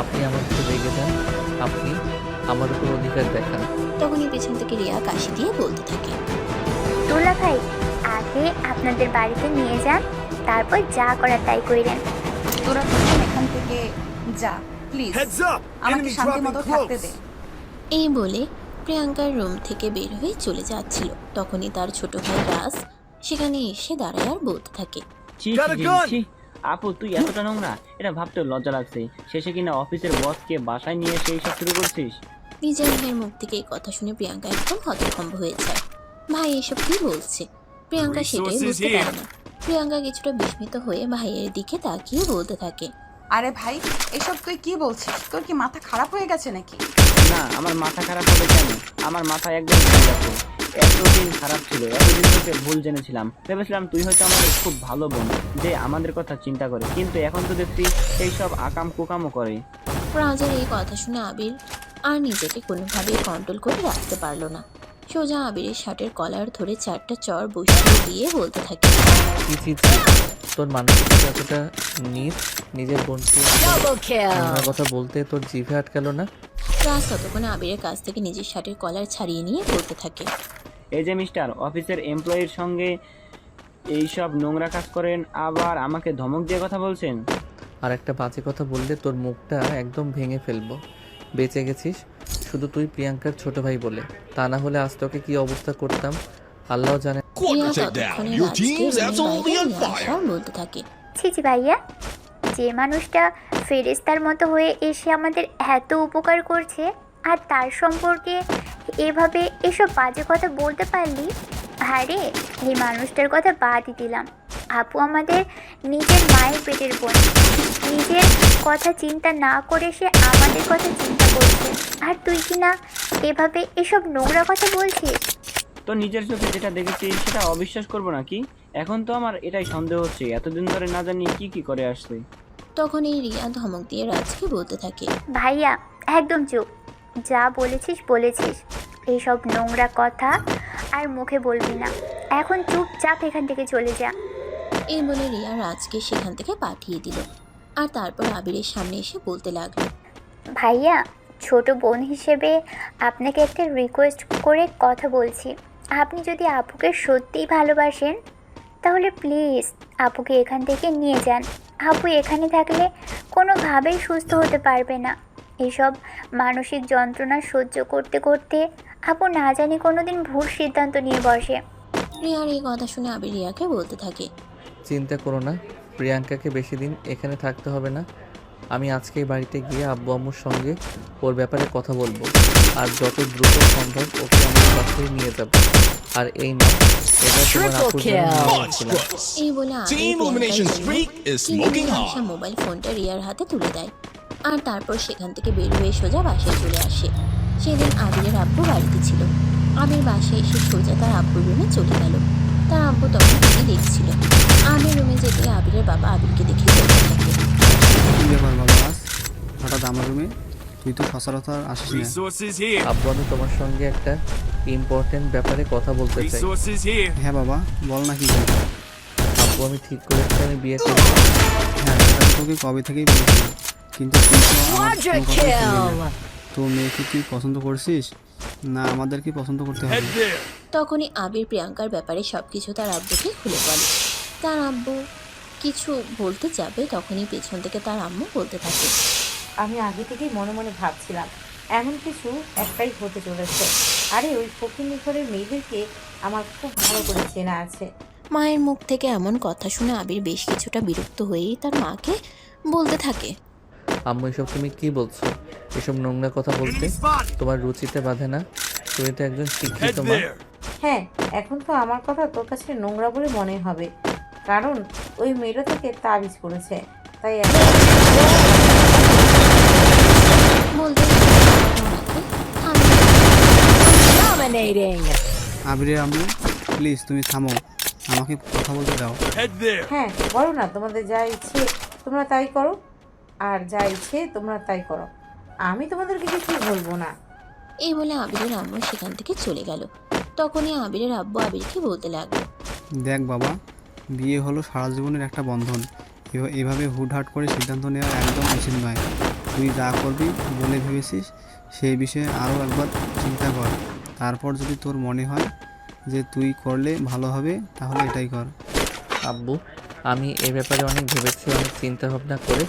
আপনি আমার উপর রেগে যান, আপনি আমার উপর অধিকার দেখান। তখনই পেছন থেকে রিয়া কাশি দিয়ে বলতে থাকে, দুলা ভাই, আগে আপনাদের বাড়িতে নিয়ে যান, তারপর যা করার তাই কইরেন। তোরা দুজন এখান থেকে যা প্লিজ, Heads up. আমাকে Enemy শান্তি dropping মতো থাকতে দে। close. এই বলে প্রিয়াঙ্কার রুম থেকে বের হয়ে চলে যাচ্ছিল। তখনই তার ছোট ভাই রাজ সেখানে এসে দাঁড়ায় আর বলতে থাকে, ছি, Got a ছি, gun! ছি। আপু তুই এতটা নোংরা, এটা ভাবতেও লজ্জা লাগছে। শেষে কিনা অফিসের বসকে বাসায় নিয়ে সেই সব শুরু করছিস। নিজের ভাইয়ের মুখ থেকে এই কথা শুনে প্রিয়াঙ্কা একদম হতভম্ব হয়ে যায়। ভাই এসব কি বলছে? প্রিয়াঙ্কা সেটাই বুঝতে পারে না। প্রিয়াঙ্কা কিছুটা বিস্মিত হয়ে ভাইয়ের দিকে তাকিয়ে বলতে থাকে, আরে ভাই, এসব তুই কি বলছিস? তোর কি মাথা খারাপ হয়ে গেছে নাকি? না, আমার মাথা খারাপ হবে কেন? আমার মাথা একদম ঠিক আছে। এতদিন খারাপ ছিল, এতদিন থেকে ভুল জেনেছিলাম। ভেবেছিলাম তুই হয়তো আমাদের খুব ভালো বোন, যে আমাদের কথা চিন্তা করে, কিন্তু এখন তো দেখছি এইসব আকাম কুকামও করে। রাজের এই কথা শুনে আবির আর নিজেকে কোনোভাবেই কন্ট্রোল করে রাখতে পারলো না। সোজা আবিরের শার্টের কলার ধরে 4টা চড় বসিয়ে দিয়ে বলতে থাকে, ছি ছি ছি, তোর মানসিকতা এতটা নিজ, নিজের বোনকে নোংরা কথা বলতে তোর জিভে আটকালো না? রাজ ততক্ষণে আবিরের কাছ থেকে নিজের শার্টের কলার ছাড়িয়ে নিয়ে বলতে থাকে, এই যে মিস্টার, অফিসের এমপ্লয়ির সঙ্গে এইসব নোংরা কাজ করেন, আবার আমাকে ধমক দিয়ে কথা বলছেন। আর একটা বাজে কথা বললে তোর মুখটা একদম ভেঙে ফেলবো। বেঁচে গেছিস শুধু তুই প্রিয়াঙ্কার ছোট ভাই বলে, তা না হলে আজ তোকে কি অবস্থা করতাম আল্লাহ জানে। Quadra Riya takedown. ততক্ষণে Your রাজকে team's রুমের absolutely বাইরে on নিয়ে আসা fire. আর বলতে থাকে, ছি ছি ভাইয়া, যে মানুষটা ফেরেশতার মতো হয়ে এসে আমাদের এত উপকার করছে, আর তার সম্পর্কে এভাবে এসব বাজে কথা বলতে পারলি? আরে এই মানুষটার কথা বাদই দিলাম। আপু আমাদের নিজের মায়ের পেটের বোন, নিজের কথা চিন্তা না করে সে আমাদের কথা চিন্তা করছে, আর তুই কি না এভাবে এসব নোংরা কথা বলছিস? তো নিজের চোখে যেটা দেখেছি সেটা অবিশ্বাস করবো নাকি? এখন তো আমার এটাই সন্দেহ হচ্ছে, এতদিন ধরে না জানি কি কি করে আসছে। তখন এই রিয়া ধমক দিয়ে রাজকে বলতে থাকে, ভাইয়া একদম চুপ, যা বলেছিস বলেছিস, এইসব নোংরা কথা আর মুখে বলবি না। এখন চুপচাপ এখান থেকে চলে যা। এই বলে রিয়া রাজকে সেখান থেকে পাঠিয়ে দিল আর তারপর আবিরের সামনে এসে বলতে লাগলো, ভাইয়া, ছোট বোন হিসেবে আপনাকে একটা রিকোয়েস্ট করে কথা বলছি। আপনি যদি আপুকে সত্যিই ভালোবাসেন তাহলে প্লিজ আপুকে এখান থেকে নিয়ে যান। আপু এখানে থাকলে কোনোভাবেই সুস্থ হতে পারবে না। এসব মানসিক যন্ত্রণা সহ্য করতে করতে আপু না জানি কোনোদিন ভুল সিদ্ধান্ত নিয়ে বসে। রিয়ার এই কথা শুনে আবির রিয়াকে বলতে থাকে, চিন্তা করো না, প্রিয়াঙ্কাকে বেশি দিন এখানে থাকতে হবে না। আমি আজকেই বাড়িতে গিয়ে আব্বু আম্মুর সঙ্গে ওর ব্যাপারে কথা বলবো, আর যত দ্রুত সম্ভব ওকে আমার বাসায় নিয়ে যাব। আর এই না, এটা তোমার আপুর জন্য নিয়ে আসছিলাম। Monstrous. এই বলে আবির Team elimination streak is smoking hot. Mobile ফোনটা রিয়ার হাতে তুলে দেয় আর তারপর সেখান থেকে বের হয়ে সোজা বাসায় চলে আসে। সেদিন আবিরের আব্বু বাড়িতে ছিল। আবির বাসায় এসে সোজা তার আব্বুর রুমে চলে গেল। তার আব্বু তখন তিনি দেখছিল। আবির রুমে যেতে আবিরের বাবা আবিরকে দেখে বলতে থাকে, কি ব্যাপার বাবা, আজ হঠাৎ আমার রুমে? তুই তো সচরাচর আসিস না। Resources here. আব্বু, আমি তোমার সঙ্গে একটা ইম্পর্টেন্ট ব্যাপারে কথা বলতে চাই। Resources here. হ্যাঁ বাবা, বল না কি বলবি? আব্বু, আমি ঠিক করেছি আমি বিয়ে করব। হ্যাঁ, সেটা তো তোকে কবে থেকেই বলেছিলাম, কিন্তু তুই তো আমার কোনো কথাই শুনলি না। তো মেয়েকে কি পছন্দ করছিস না আমাদের কি পছন্দ করতে হবে? Head there. তখনই আবির প্রিয়াঙ্কার ব্যাপারে সবকিছু তার আব্বুকে খুলে বলে। তার আব্বু কিছু বলতে যাবে তখনই পেছন থেকে তার আম্মু বলতে থাকে, আমি আগে থেকেই মনে মনে ভাবছিলাম এমন কিছু একটাই হতে চলেছে। আরে ওই ফকিন্নি ঘরের মেয়েদেরকে আমার খুব ভালো করে চেনা আছে। মায়ের মুখ থেকে এমন কথা শুনে আবির বেশ কিছুটা বিরক্ত হয়েই তার মাকে বলতে থাকে, আম্মু এসব তুমি কি বলছো? এসব নোংরা কথা বলতে তোমার রুচিতে বাঁধে না? তুমি তো একজন শিক্ষিত মা। হ্যাঁ, এখন তো আমার কথা তোর কাছে নোংরা বলে মনে হবে, কারণ ওই মেয়েটা থেকে তাবিজ করেছে, তাই বলতে আবিরের আম্মু প্লিজ তুমি থামো, আমাকে কথা বলতে দাও। হ্যাঁ বলো না, তোমাদের যা ইচ্ছে তোমরা তাই করো, আর যা ইচ্ছে তোমরা তাই করো, আমি তোমাদেরকে কিছুই বলবো না। এই বলে আবিরের আম্মু সেখান থেকে চলে গেল। তখনই আবিরের আব্বু আবিরকে বলতে লাগলো, দেখ বাবা, বিয়ে হলো সারা জীবনের একটা বন্ধন। এভাবে হুটহাট করে সিদ্ধান্ত নেওয়া একদম উচিত নয়। তুই যা করবি বলে ভেবেছিস সেই বিষয়ে আরও একবার চিন্তা কর। তারপর যদি তোর মনে হয় যে তুই করলে ভালো হবে তাহলে এটাই কর। আব্বু, আমি এ ব্যাপারে অনেক ভেবেছি, অনেক চিন্তা ভাবনা করে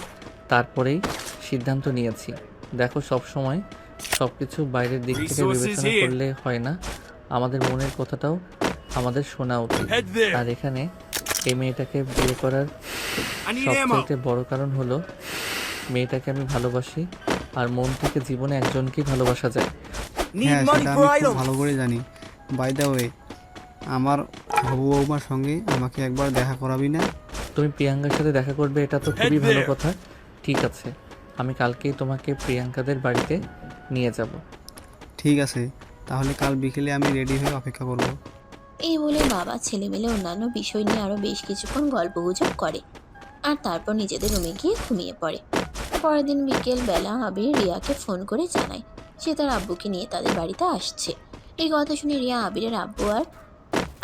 তারপরেই সিদ্ধান্ত নিয়েছি। দেখো, সব সময় সব কিছু বাইরের দিক থেকে বিবেচনা করলে হয় না, আমাদের মনের কথাটাও আমাদের শোনা উচিত। আর এখানে এই মেয়েটাকে বিয়ে করার সবচেয়ে বড় কারণ হলো মেয়েটাকে আমি ভালোবাসি, আর মন থেকে জীবনে একজনকেই ভালোবাসা যায়। হ্যাঁ, সেটা আমি খুব ভালো করে জানি। বাই দ্য ওয়ে, আমার হবু বৌমার সঙ্গে আমাকে একবার দেখা করাবি না? তুমি প্রিয়াঙ্কার সাথে দেখা করবে, এটা তো খুবই ভালো কথা। ঠিক আছে, আমি কালকেই তোমাকে প্রিয়াঙ্কাদের বাড়িতে নিয়ে যাব। ঠিক আছে, তাহলে কাল বিকেলে আমি রেডি হয়ে অপেক্ষা করব। এই বলে বাবা ছেলে মেলে অন্যান্য বিষয় নিয়ে আরও বেশ কিছুক্ষণ গল্পগুজব করে, আর তারপর নিজেদের রুমে গিয়ে ঘুমিয়ে পড়ে। পরের দিন বিকেল বেলা আবির রিয়াকে ফোন করে জানায় সে তার আব্বুকে নিয়ে তাদের বাড়িতে আসছে। এই কথা শুনে রিয়া আবিরের আব্বু আর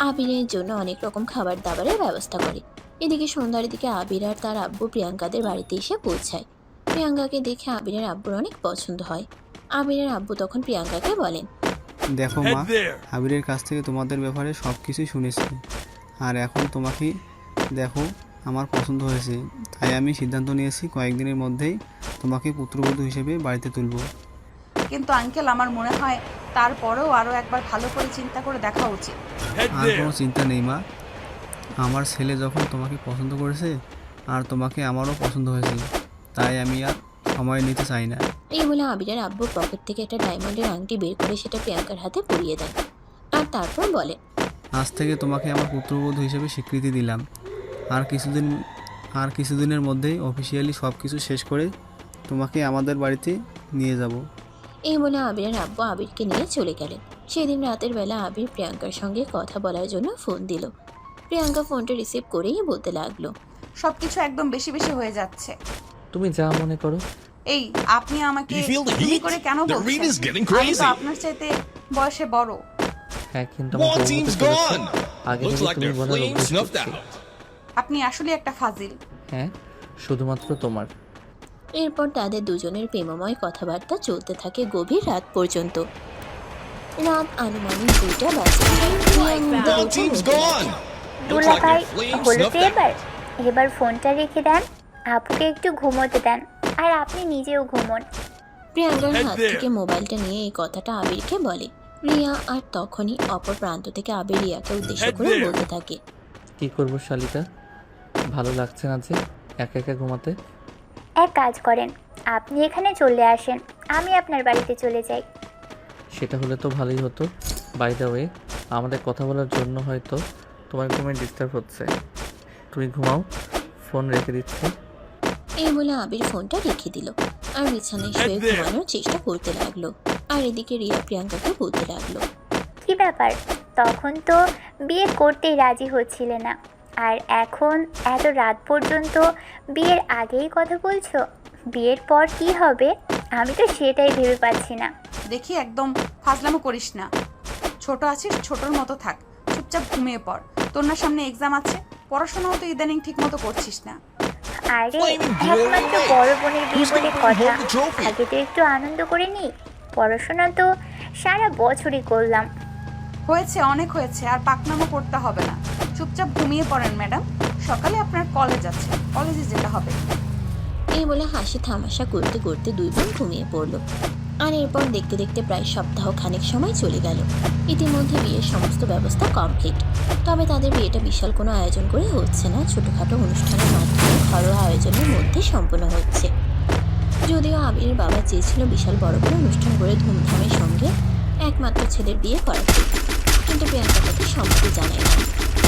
আবিরের জন্য অনেক রকম খাবার দাবারের ব্যবস্থা করে। এদিকে সন্ধ্যার দিকে আবির আর তার আব্বু প্রিয়াঙ্কাদের বাড়িতে এসে পৌঁছায়। প্রিয়াঙ্কাকে দেখে আবিরের আব্বুর অনেক পছন্দ হয়। আবিরের আব্বু তখন প্রিয়াঙ্কাকে বলেন, দেখো মা, আবিরের কাছ থেকে তোমাদের ব্যাপারে সব কিছুই শুনেছি, আর এখন তোমাকে দেখো আমার পছন্দ হয়েছে, তাই আমি সিদ্ধান্ত নিয়েছি কয়েকদিনের মধ্যেই তোমাকে পুত্রবধূ হিসেবে বাড়িতে তুলব। কিন্তু আঙ্কেল, আমার মনে হয় তারপরেও আরও একবার ভালো করে চিন্তা করে দেখা উচিত। আর কোনো চিন্তা নেই মা, আমার ছেলে যখন তোমাকে পছন্দ করেছে আর তোমাকে আমারও পছন্দ হয়েছে, তাই আমি আর সময় নিতে চাই না। এই বলে আবিরের আব্বু পকেট থেকে একটা ডায়মন্ডের আংটি বের করে সেটা প্রিয়াঙ্কার হাতে পরিয়ে দেন, আর তারপর বলে, আজ থেকে তোমাকে আমার পুত্রবধূ হিসেবে স্বীকৃতি দিলাম, আর কিছুদিনের মধ্যেই অফিসিয়ালি সব কিছু শেষ করে তোমাকে আমাদের বাড়িতে নিয়ে যাব। এই বলে আবিরের আব্বু আবিরকে নিয়ে চলে গেলেন। সেদিন রাতের বেলা আবির প্রিয়াঙ্কার সঙ্গে কথা বলার জন্য ফোন দিল। প্রিয়াঙ্কা ফোনটা রিসিভ করেই বলতে লাগলো, সবকিছু একদম বেশি বেশি হয়ে যাচ্ছে। তুমি যা মনে করো। এই, আপনি আমাকে তুমি করে কেন বলছেন? আমি তো আপনার চাইতে বয়সে বড়। হ্যাঁ, কিন্তু আমার বউ হতে চলেছে। আগে থেকে তুমি বলার অভ্যেস করছি। আপনি আসলে একটা ফাজিল। হ্যাঁ, শুধুমাত্র তোমার। এরপর তাদের দুজনের প্রেমময় কথাবার্তা চলতে থাকে গভীর রাত পর্যন্ত। রাত আনুমানিক 2টা বাজে। দুলা ভাই, হলো তো এবার ফোনটা রেখে দেন, আপুকে একটু ঘুমোতে দেন, আর আপনি নিজেও ঘুমোন। প্রিয়াঙ্কার হাত থেকে মোবাইলটা নিয়ে এই কথাটা আবিরকে বলে। রিয়া আর তখনই অপর প্রান্ত থেকে আবির রিয়াকে উদ্দেশ্য করে বলতে থাকে, কি করবো শালিকা, ভালো লাগছে না যে একা একা ঘুমাতে? এক কাজ করেন, আপনি এখানে চলে আসেন, আমি আপনার বাড়িতে চলে যাই। সেটা হলে তো ভালোই হতো। বাই দ্য ওয়ে, আমাদের কথা বলার জন্য হয়তো তোমার ঘুমে ডিস্টার্ব হচ্ছে। তুমি ঘুমাও, ফোন রেখে দিচ্ছি। এই বলে আবির ফোনটা রেখে দিল আর বিছানায় শুয়ে ঘুমানোর চেষ্টা করতে লাগলো। আর এদিকে রিয়া প্রিয়াঙ্কাকে বলতে লাগলো, কি ব্যাপার, তখন তো বিয়ে করতেই রাজি হচ্ছিলে না, আর এখন এত রাত পর্যন্ত বিয়ের আগেই কথা বলছো? বিয়ের পর কি হবে আমি তো সেটাই ভেবে পাচ্ছি না। দেখি, একদম ফাজলামো করিস না। ছোট আছিস, ছোটর মতো থাক, চুপচাপ ঘুমিয়ে পড়। তোর না সামনে এক্সাম আছে, পড়াশোনাও তো ইদানিং ঠিক মতো করছিস না। আরে একমাত্র বড় বোনের বিয়ে বলে কথা, আগে তো একটু আনন্দ করে নি। পড়াশোনা তো সারা বছরই করলাম। হয়েছে, অনেক হয়েছে, আর পাকনামো করতে হবে না। চুপচাপ ঘুমিয়ে পড়েন ম্যাডাম, সকালে আপনার কলেজ আছে, কলেজে যেতে হবে। এই বলে হাসি তামাশা করতে করতে দুই বোন ঘুমিয়ে পড়ল। আর এরপর দেখতে দেখতে প্রায় সপ্তাহ খানেক সময় চলে গেল। ইতিমধ্যে বিয়ের সমস্ত ব্যবস্থা কমপ্লিট। তবে তাদের বিয়েটা বিশাল কোনো আয়োজন করে হচ্ছে না, ছোটোখাটো অনুষ্ঠানের মাধ্যমে ঘরোয়া আয়োজনের মধ্যে সম্পন্ন হচ্ছে। যদিও আবিরের বাবা চেয়েছিল বিশাল বড় করে অনুষ্ঠান করে ধুমধামের সঙ্গে একমাত্র ছেলের বিয়ে করাতে, কিন্তু প্রিয়াঙ্কা তাকে সম্মতি জানায় না।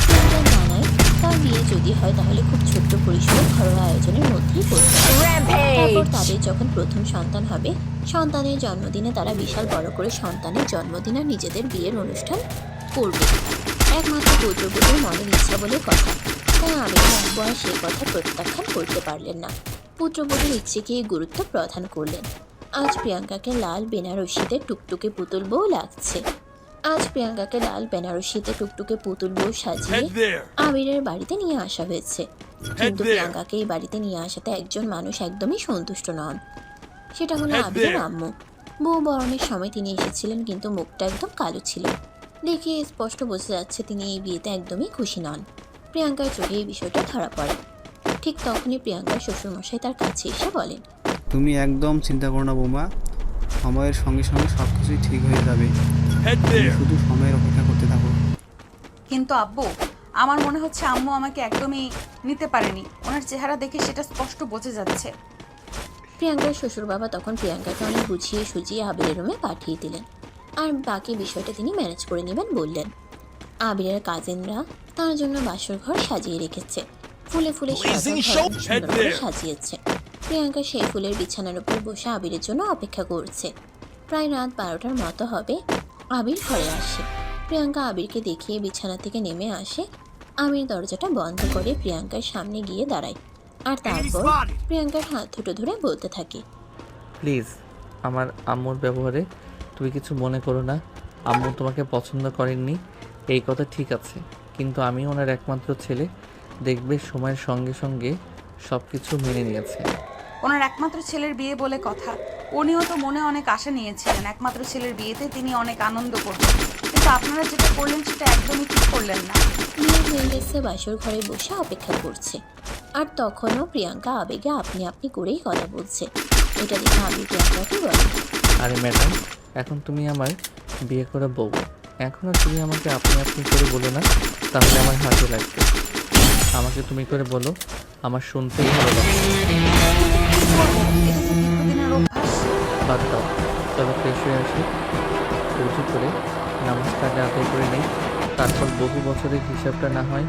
প্রিয়াঙ্কা জানায় তার বিয়ে যদি হয় তাহলে খুব ছোট্ট পরিসরে ঘরোয়া আয়োজনের মধ্যেই করতে হবে। তারপর তাদের যখন প্রথম সন্তান হবে, সন্তানের জন্মদিনে তারা বিশাল বড় করে সন্তানের জন্মদিনে নিজেদের বিয়ের অনুষ্ঠান করবে। একমাত্র পুত্রবধূর মনের ইচ্ছা বলে কথা, তাই আবিরের আব্বু আর সেই কথা প্রত্যাখ্যান করতে পারলেন না। পুত্রবধূর ইচ্ছেকেই গুরুত্ব প্রদান করলেন। আজ প্রিয়াঙ্কাকে লাল বেনারসিতে টুকটুকে পুতুল বউ লাগছে। আজ প্রিয়াঙ্কাকে লাল বেনারসিতে টুকটুকে পুতুল বউ সাজিয়ে আবিরের বাড়িতে নিয়ে আসা হয়েছে। কিন্তু প্রিয়াঙ্কাকে এই বাড়িতে নিয়ে আসাতে একজন মানুষ একদমই সন্তুষ্ট নন, সেটা হলো আবিরের আম্মু। বউ বরণের সময় তিনি এসেছিলেন, কিন্তু মুখটা একদম কালো ছিল। দেখে স্পষ্ট বোঝা যাচ্ছে তিনি এই বিয়েতে একদমই খুশি নন। প্রিয়াঙ্কার চোখে এই বিষয়টা ধরা পড়ে। ঠিক তখনই প্রিয়াঙ্কার শ্বশুরমশাই তার কাছে এসে বলেন, তুমি একদম চিন্তা করো না বৌমা, সময়ের সঙ্গে সঙ্গে সব কিছুই ঠিক হয়ে যাবে, তুমি শুধু সময়ের অপেক্ষা করতে থাকো। কিন্তু আব্বু, আমার মনে হচ্ছে আম্মু আমাকে একদমই নিতে পারেনি। ওনার চেহারা দেখে সেটা স্পষ্ট বোঝা যাচ্ছে। প্রিয়াঙ্কার শ্বশুর বাবা তখন প্রিয়াঙ্কাকে অনেক বুঝিয়ে সুঝিয়ে আবিরের রুমে পাঠিয়ে দিলেন, আর বাকি বিষয়টা তিনি ম্যানেজ করে নেবেন বললেন। আবিরের কাজিনরা তার জন্য বাসর ঘর সাজিয়ে রেখেছে, ফুলে ফুলে সুন্দর করে সাজিয়েছে। প্রিয়াঙ্কা সেই ফুলের বিছানার উপর বসে আবিরের জন্য অপেক্ষা করছে। প্রায় রাত 12টার মতো হবে, আবির ঘরে আসে। প্রিয়াঙ্কা আবিরকে দেখিয়ে বিছানা থেকে নেমে আসে। আবির দরজাটা বন্ধ করে প্রিয়াঙ্কার সামনে গিয়ে দাঁড়ায়, আর তারপর প্রিয়াঙ্কার হাত দুটো ধরে বলতে থাকে, প্লিজ আমার আম্মুর ব্যবহারে তুমি কিছু মনে করো না। আম্মু তোমাকে পছন্দ করেননি এই কথা ঠিক আছে, কিন্তু আমি ওনার একমাত্র ছেলে। দেখবে সময়ের সঙ্গে সঙ্গে সব কিছু মেনে নিয়েছে। ওনার একমাত্র ছেলের বিয়ে বলে কথা, উনিও তো মনে অনেক আশা নিয়েছিলেন একমাত্র ছেলের বিয়েতে তিনি অনেক আনন্দ করবেন, কিন্তু আপনারা যেটা করলেন সেটা একদমই ঠিক করলেন না। বিয়ে হয়ে গেছে, বাসর ঘরে বসে অপেক্ষা করছে, আর তখনও প্রিয়াঙ্কা আবেগে আপনি আপনি করেই কথা বলছে। এটা দেখে আবির প্রিয়াঙ্কাকে বলে, আরে ম্যাডাম, এখন তুমি আমার বিয়ে করা বউ, এখন আর তুমি আমাকে আপনি আপনি করে বলো না, তাহলে আমার হাতে লাগবে। আমাকে তুমি করে বলো, আমার শুনতেই ভালো লাগে। বাদ দাও, চলো ফ্রেশ হয়ে আসি, উঁচু করে নামাজটা আগে আদায় করে নেই, তারপর বহু বছরের হিসাবটা না হয়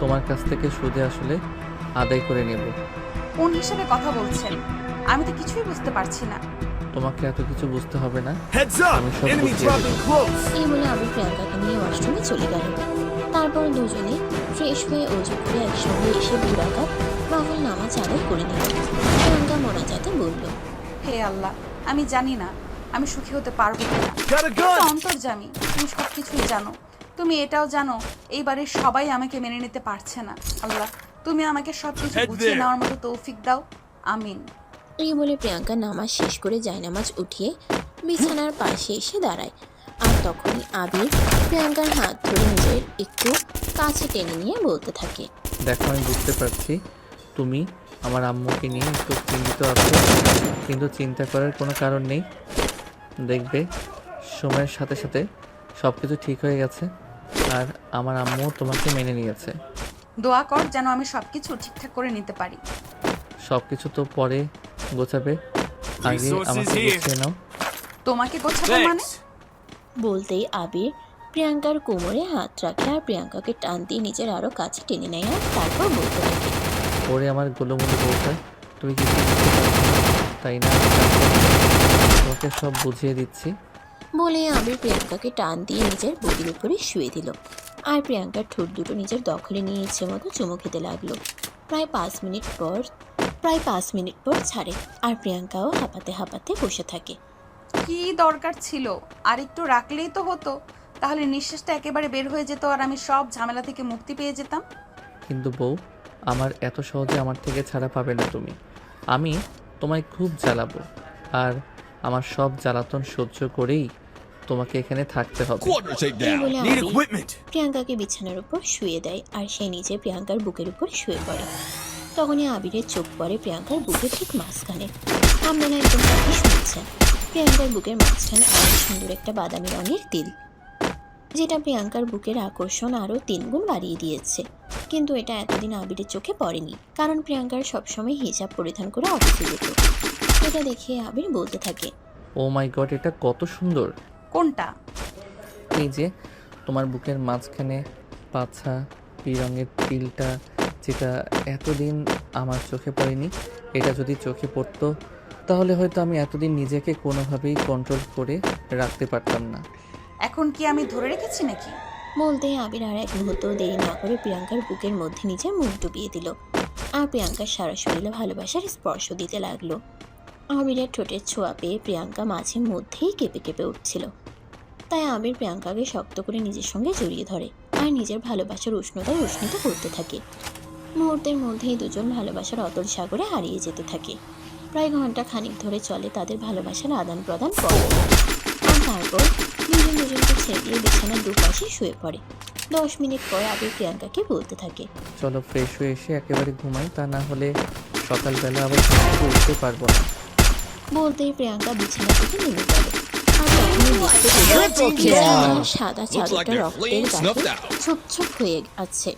তোমার কাছ থেকে সুদে আসলে আদায় করে নেব। কোন হিসাবে কথা বলছেন? আমি তো কিছুই বুঝতে পারছি না। তোমাকে এত কিছু বুঝতে হবে না, Heads up! আমি সব Enemy বুঝিয়ে dropping দেব। close! এই বলে আবির প্রিয়াঙ্কাকে নিয়ে ওয়াশরুমে চলে গেল। তারপর দুজনে ফ্রেশ হয়ে অজু করে একসঙ্গে এসে 2 রাকাত নফল নামাজ আদায় করে নিল। প্রিয়াঙ্কা মোনাজাতে বলল, হে আল্লাহ, আমি জানি না আমি সুখী হতে পারবো কিনা। Got a তুমি তো gun! অন্তর্যামী, তুমি সব কিছুই জানো। তুমি এটাও জানো এই বাড়ির সবাই আমাকে মেনে নিতে পারছে না। আল্লাহ, তুমি আমাকে সব কিছু Head বুঝিয়ে there. নেওয়ার মতো তৌফিক দাও, আমিন। এই বলে প্রিয়াঙ্কা নামাজ শেষ করে জায়নামাজ উঠিয়ে বিছানার পাশে এসে দাঁড়ায়। আর তখনই আবির প্রিয়াঙ্কার হাত ধরে নিজের একটু কাছে টেনে নিয়ে বলতে থাকে, দেখো আমি বুঝতে পারছি তুমি আমার আম্মুকে নিয়ে একটু চিন্তিত আছো, কিন্তু চিন্তা করার কোনো কারণ নেই। দেখবে সময়ের সাথে সাথে সব কিছু ঠিক হয়ে গেছে, আর আমার আম্মু তোমাকে মেনে নিয়েছে। দোয়া কর যেন আমি সবকিছু ঠিকঠাক করে নিতে পারি। সব কিছু তো পরে গোছাবে, আগে আমাকে গুছিয়ে নাও। তোমাকে গোছাবো মানে? Thanks! বলতেই আবির প্রিয়াঙ্কার কোমরে হাত রাখে আর প্রিয়াঙ্কাকে টান দিয়ে নিজের আরো কাছে টেনে নেয়, আর তারপর বলতে থাকে, ওরে আমার গোলমুলো বউটা, তুমি কিছু বুঝতে পারছো না, তাই না? তোমাকে সব বুঝিয়ে দিচ্ছি। বলে আবির প্রিয়াঙ্কাকে টান দিয়ে নিজের বডির উপরে শুয়ে দিল, আর প্রিয়াঙ্কার ঠোঁট দুটো নিজের দখলে নিয়ে ইচ্ছে মতো চুমু খেতে লাগলো। প্রায় 5 মিনিট পর ছাড়ে, আর প্রিয়াঙ্কাও হাঁপাতে হাঁপাতে বসে থাকে। কি দরকার ছিল? আর একটু রাখলেই তো হতো, তাহলে নিঃশ্বাসটা একেবারে বের হয়ে যেত আর আমি সব ঝামেলা থেকে মুক্তি পেয়ে যেতাম। কিন্তু বউ, আমার এত সহজে আমার থেকে ছাড়া পাবে না তুমি। আমি তোমায় খুব জ্বালাবো, আর আমার সব জ্বালাতন সহ্য করেই তোমাকে এখানে থাকতে হবে। Quarter tape এই down! বলে Need আবির equipment! প্রিয়াঙ্কাকে বিছানার উপর শুয়ে দেয়, আর সে নিজে প্রিয়াঙ্কার বুকের উপর শুয়ে পড়ে। তখনই আবিরের চোখ পড়ে প্রিয়াঙ্কার বুকের ঠিক মাঝখানে। আপনারা একদম ঠিকই শুনছেন, প্রিয়াঙ্কার বুকের মাঝখানে অনেক সুন্দর একটা বাদামি রঙের তিল, যেটা প্রিয়াঙ্কার বুকের আকর্ষণ আরও 3 গুণ বাড়িয়ে দিয়েছে। কিন্তু এটা এতদিন আবিরের চোখে পড়েনি, কারণ প্রিয়াঙ্কার সবসময় হিজাব পরিধান করে অফিসে যেত। এটা দেখে আবির বলতে থাকে, ও মাই গড, এটা কত সুন্দর। কোনটা? এই যে তোমার বুকের মাঝখানে পাছা রঙের তিলটা, যেটা এতদিন আমার চোখে পড়েনি। এটা যদি চোখে পড়তো তাহলে হয়তো আমি এতদিন নিজেকে কোনোভাবেই কন্ট্রোল করে রাখতে পারতাম না। এখন কি আমি ধরে রেখেছি নাকি? বলতেই আবির আর এক মুহূর্ত দেরি না করে প্রিয়াঙ্কার বুকের মধ্যে নিজের মুখ ডুবিয়ে দিল, আর প্রিয়াঙ্কার সারা শরীরে ভালোবাসার স্পর্শ দিতে লাগলো। আবিরের ঠোঁটের ছোঁয়া পেয়ে প্রিয়াঙ্কা মাঝে মধ্যেই কেঁপে কেঁপে উঠছিল। তাই আবির প্রিয়াঙ্কাকে শক্ত করে নিজের সঙ্গে জড়িয়ে ধরে আর নিজের ভালোবাসার উষ্ণতায় উষ্ণিত করতে থাকে। মুহূর্তের মধ্যেই দুজন ভালোবাসার অতল সাগরে হারিয়ে যেতে থাকে। প্রায় ঘন্টা খানিক ধরে চলে তাদের ভালোবাসার আদান প্রদান পর্ব। আর তারপর দুজন দুজনকে ছেড়ে দিয়ে বিছানার দুপাশে শুয়ে পড়ে। 10 মিনিট পর আবির প্রিয়াঙ্কাকে বলতে থাকে, চলো ফ্রেশ হয়ে এসে একেবারে ঘুমাই, তা না হলে সকালবেলা আবার ঘুম থেকে উঠতে পারবো না। বলতেই প্রিয়াঙ্কা বিছানা থেকে নেমে গেল। আর তখনই দেখতে পেল বিছানার সাদা চাদরটা রক্তের দাগে ছোপ ছোপ হয়ে আছে।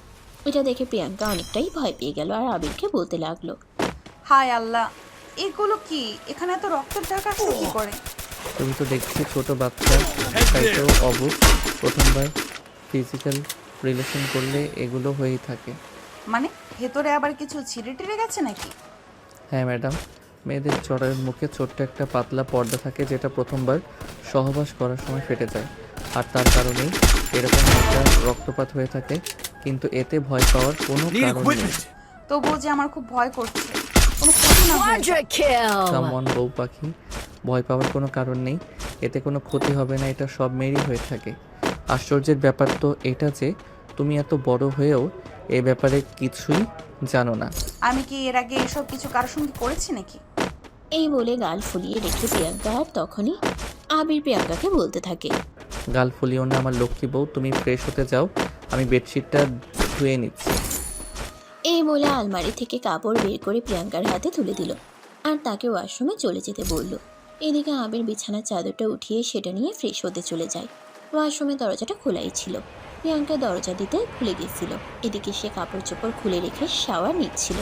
এটা দেখে প্রিয়াঙ্কা অনেকটাই ভয় পেয়ে গেল আর আবিরকে বলতে লাগলো, হায় আল্লাহ, এগুলো কি? এখানে এত রক্তের দাগ আসছে কি করে? তুমি তো দেখছি ছোট বাচ্চা, তাই তো অবুঝ। প্রথমবার ফিজিক্যাল রিলেশন করলে এগুলো হয়েই থাকে। মানে ভেতরে আবার কিছু ছিঁড়ে টিড়ে গেছে নাকি? হ্যাঁ ম্যাডাম, মেয়েদের চড়াইয়ের মুখে ছোট্ট একটা পাতলা পর্দা থাকে, যেটা প্রথমবার সহবাস করার সময় ফেটে যায়, আর তার কারণেই এরকম একটা রক্তপাত হয়ে থাকে। কিন্তু এতে ভয় পাওয়ার কোনো কারণ নেই। তবুও যে আমার খুব ভয় করছে, কোনো ক্ষতি না হয়ে যায়। কামন বউ পাখি, ভয় পাওয়ার কোনো কারণ নেই, এতে কোনো ক্ষতি হবে না, এটা সব মেয়েরই হয়ে থাকে। আশ্চর্যের ব্যাপার তো এটা যে তুমি এত বড় হয়েও এ ব্যাপারে কিছুই জানো না। আমি কি এর আগে এসব কিছু কারোর সঙ্গে করেছি নাকি? এই বলে গাল ফুলিয়ে রেখে প্রিয়াঙ্কা আর তখনই আবির প্রিয়াঙ্কাকে বলতে থাকে, গাল ফুলিও না আমার লক্ষ্মী বউ, তুমি ফ্রেশ হতে যাও, আমি বেডশিটটা ধুয়ে নিচ্ছি। এই বলে আলমারি থেকে কাপড় বের করে প্রিয়াঙ্কার হাতে তুলে দিল আর তাকে ওয়াশরুমে চলে যেতে বলল। এদিকে আবির বিছানার চাদরটা উঠিয়ে সেটা নিয়ে ফ্রেশ হতে চলে যায়। ওয়াশরুমের দরজাটা খোলাই ছিল, প্রিয়াঙ্কা দরজা দিতে ভুলে গেছিল। এদিকে সে কাপড় চোপড় খুলে রেখে শাওয়ার নিচ্ছিল।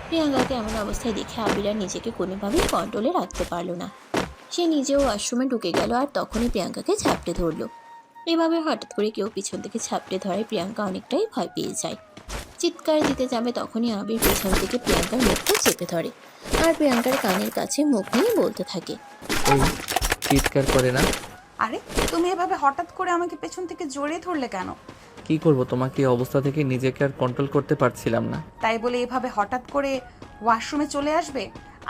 প্রিয়াঙ্কাকে এমন অবস্থায় দেখে আবির আর নিজেকে কোনোভাবেই কন্ট্রোলে রাখতে পারল না। সে নিজেও ওয়াশরুমে ঢুকে গেল আর তখনই প্রিয়াঙ্কাকে ঝাপটে ধরল। এভাবে হঠাৎ করে কেউ পিছন থেকে ঝাপটে ধরায় প্রিয়াঙ্কা অনেকটাই ভয় পেয়ে যায়। চিৎকার দিতে যাবে তখনই আবির পেছন থেকে প্রিয়াঙ্কার মুখটা চেপে ধরে আর প্রিয়াঙ্কার কানের কাছে মুখ নিয়ে বলতে থাকে, এই চিৎকার করে না। আরে তুমি এভাবে হঠাৎ করে আমাকে পেছন থেকে জড়িয়ে ধরলে কেন? কি করব, তোমাকে এই অবস্থা থেকে নিজেকে আর কন্ট্রোল করতে পারছিলাম না। তাই বলে এভাবে হঠাৎ করে ওয়াশরুমে চলে আসবে?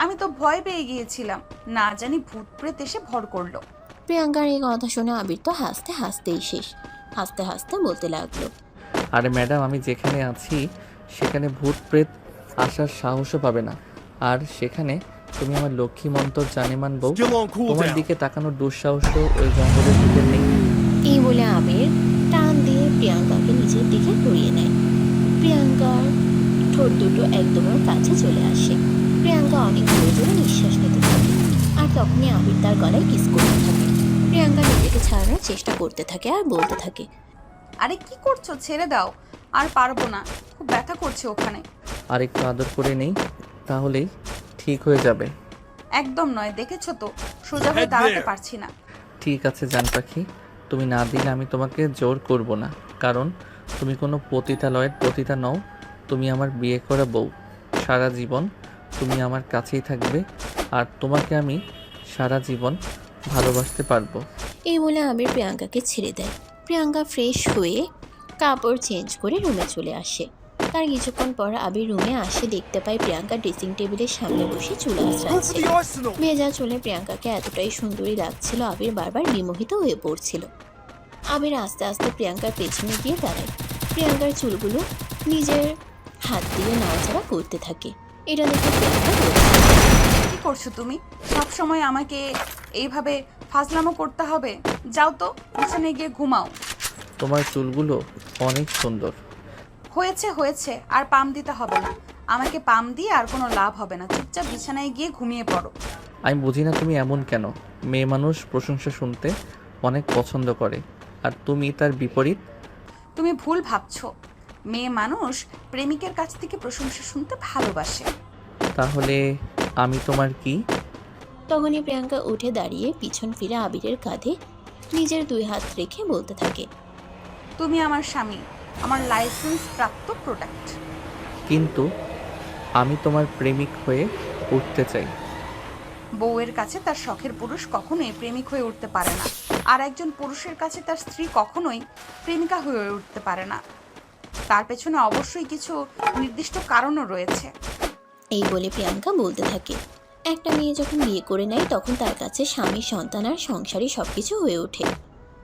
আমি তো ভয় পেয়ে গিয়েছিলাম, না জানি ভূত প্রেত এসে ভর করলো। প্রিয়াঙ্কার এই কথা শুনে আবির তো হাসতে হাসতেই শেষ। হাসতে হাসতে বলতে লাগলো, আরে ম্যাডাম, আমি যেখানে আছি সেখানে ভূত প্রেত আসার সাহসও পাবে না, আর সেখানে তুমি আমার লক্ষ্মী মন্তর জানেমান বউ, তোমার দিকে তাকানোর দুঃসাহসও ওই জঙ্গলের ভিতর নেই। এই বলে আবির টান দিয়ে প্রিয়াঙ্কাকে নিজের দিকে ঘুরিয়ে নেয়। প্রিয়াঙ্কার ঠোঁট দুটো একদম ওর কাছে চলে আসে। প্রিয়াঙ্কা অনেক জোরে জোরে নিঃশ্বাস নিতে থাকে আর তখনই আবির তার গলায় কিস করতে থাকে। প্রিয়াঙ্কা নিজেকে ছাড়ানোর চেষ্টা করতে থাকে আর বলতে থাকে, আরে কি করছো? ছেড়ে দাও, আর পারবো না, খুব ব্যথা করছে ওখানে। আর একটু আদর করে নেই, তাহলেই ঠিক হয়ে যাবে। একদম নয়, দেখেছো তো সোজা হয়ে দাঁড়াতে পারছি না। ঠিক আছে জান পাখি, তুমি না দিলে আমি তোমাকে জোর করব না, কারণ তুমি কোনো পতিতালয়ের পতিতা নও, তুমি আমার বিয়ে করা বউ। সারা জীবন তুমি আমার কাছেই থাকবে আর তোমাকে আমি সারা জীবন ভালোবাসতে পারবো। এই বলে আবির প্রিয়াঙ্কাকে ছেড়ে দেয়। প্রিয়াঙ্কা ফ্রেশ হয়ে কাপড় চেঞ্জ করে রুমে চলে আসে। তার কিছুক্ষণ পর আবির রুমে আসে, দেখতে পায় প্রিয়াঙ্কা ড্রেসিং টেবিলের সামনে বসে চুল আঁচড়াচ্ছে। ভেজা চুলে প্রিয়াঙ্কাকে এতটাই সুন্দরী লাগছিল, আবির বারবার বিমোহিত হয়ে পড়ছিল। আবির আস্তে আস্তে প্রিয়াঙ্কার পেছনে গিয়ে দাঁড়ায়। প্রিয়াঙ্কার চুলগুলো নিজের হাত দিয়ে নাড়াচাড়া করতে থাকে। এটা দেখে প্রিয়াঙ্কা বলছে, কি করছো তুমি? সব সময় আমাকে এইভাবে ফাজলামো করতে হবে? যাও তো বিছানায় গিয়ে ঘুমাও। তোমার চুলগুলো অনেক সুন্দর। হয়েছে হয়েছে, আর পাম দিতে হবে না। আমাকে পাম দিয়ে আর কোনো লাভ হবে না, চুপচাপ বিছানায় গিয়ে ঘুমিয়ে পড়ো। আমি বুঝি না তুমি এমন কেন। মেয়ে মানুষ প্রশংসা শুনতে অনেক পছন্দ করে, আর তুমি তার বিপরীত। তুমি ভুল ভাবছো, মেয়ে মানুষ প্রেমিকের কাছ থেকে প্রশংসা শুনতে ভালোবাসে। তাহলে আমি তোমার কি? তখনই প্রিয়াঙ্কা উঠে দাঁড়িয়ে পিছন ফিরে আবিরের কাঁধে নিজের 2 হাত রেখে বলতে থাকে, তুমি আমার স্বামী, আমার লাইসেন্স প্রাপ্ত প্রোডাক্ট। কিন্তু আমি তোমার প্রেমিক হয়ে উঠতে চাই। বউয়ের কাছে তার শখের পুরুষ কখনোই প্রেমিক হয়ে উঠতে পারে না, আর একজন পুরুষের কাছে তার স্ত্রী কখনোই প্রেমিকা হয়ে উঠতে পারে না। তার পেছনে অবশ্যই কিছু নির্দিষ্ট কারণও রয়েছে। এই বলে প্রিয়াঙ্কা বলতে থাকে, একটা মেয়ে যখন বিয়ে করে নেয় তখন তার কাছে স্বামী, সন্তান আর সংসারই সবকিছু হয়ে ওঠে।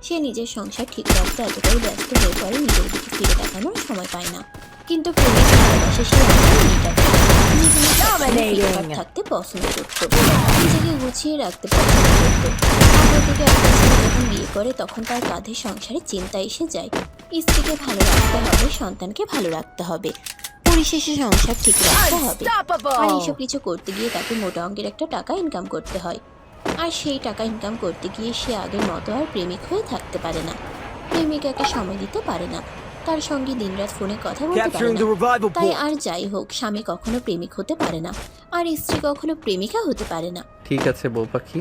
সে নিজের সংসার ঠিক রাখতে এতটাই ব্যস্ত হয়ে পড়ে, নিজের দিকে ফিরে তাকানোর সময় পায় না। কিন্তু প্রেমিক ভালোবাসে সে মেয়েটাকে থাকতে পছন্দ করত, নিজেকে গুছিয়ে রাখতে পছন্দ করত। অন্যদিকে একটা ছেলে যখন বিয়ে করে তখন তার কাঁধে সংসারে চিন্তা এসে যায়। স্ত্রীকে ভালো রাখতে হবে, সন্তানকে ভালো রাখতে হবে, পরিশেষে সংসার ঠিক রাখতে হবে। আর এইসব কিছু করতে গিয়ে তাকে মোটা অঙ্কের একটা টাকা ইনকাম করতে হয়। আর সেই টাকা ইনকাম করতে গিয়ে সে আগের মতো আর প্রেমিক হয়ে থাকতে পারে না, প্রেমিকাকে সময় দিতে পারে না, তার সঙ্গে দিনরাত ফোনে কথা বলতে পারে না। তাই আর যাই হোক, স্বামী কখনো প্রেমিক হতে পারে না, আর স্ত্রী কখনো প্রেমিকা হতে পারে না। ঠিক আছে বউ পাখি,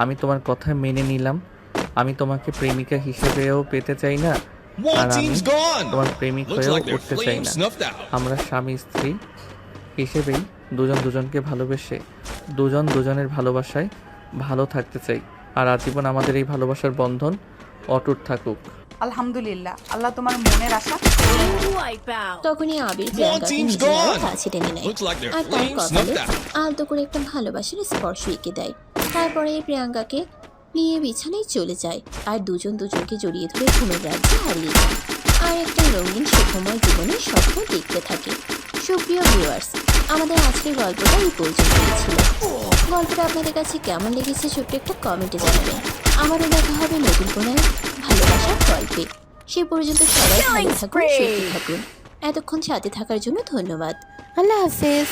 আমি তোমার কথা মেনে নিলাম। আমি তোমাকে প্রেমিকা হিসেবেও পেতে চাই না, আর আমি তোমার প্রেমিক হয়েও উঠতে চাই না। আমরা স্বামী স্ত্রী হিসেবেই দুজন দুজনকে ভালোবেসে দুজন দুজনের ভালোবাসায় ভালো থাকতে চাই, আর আজীবন আমাদের এই ভালোবাসার বন্ধন অটুট থাকুক। আলহামদুলিল্লাহ, আল্লাহ তোমার মনের আশা। তখনই আবির প্রিয়াঙ্কাকে নিজের আরো কাছে টেনে নেয় আর তার কপালে আলতো করে একটা ভালোবাসার স্পর্শ এঁকে দেয়। তারপরে প্রিয়াঙ্কাকে নিয়ে বিছানায় চলে যায় আর দুজন দুজনকে জড়িয়ে ধরে ঘুমের রাজ্যে হারিয়ে যায়, আর একটা রঙিন সুখময় জীবনের স্বপ্ন দেখতে থাকে। সুপ্রিয় ভিউয়ার্স, আমাদের আজকের গল্পটা এই পর্যন্তই ছিল। গল্পটা আপনাদের কাছে কেমন লেগেছে ছোট্ট একটা কমেন্টে জানাবেন। আমারও দেখা হবে নতুন কোনো ভালোবাসার গল্পে। সে পর্যন্ত সবাই ভালো থাকুন, সুস্থ থাকুন। এতক্ষণ সাথে থাকার জন্য ধন্যবাদ। আল্লাহ হাফেজ।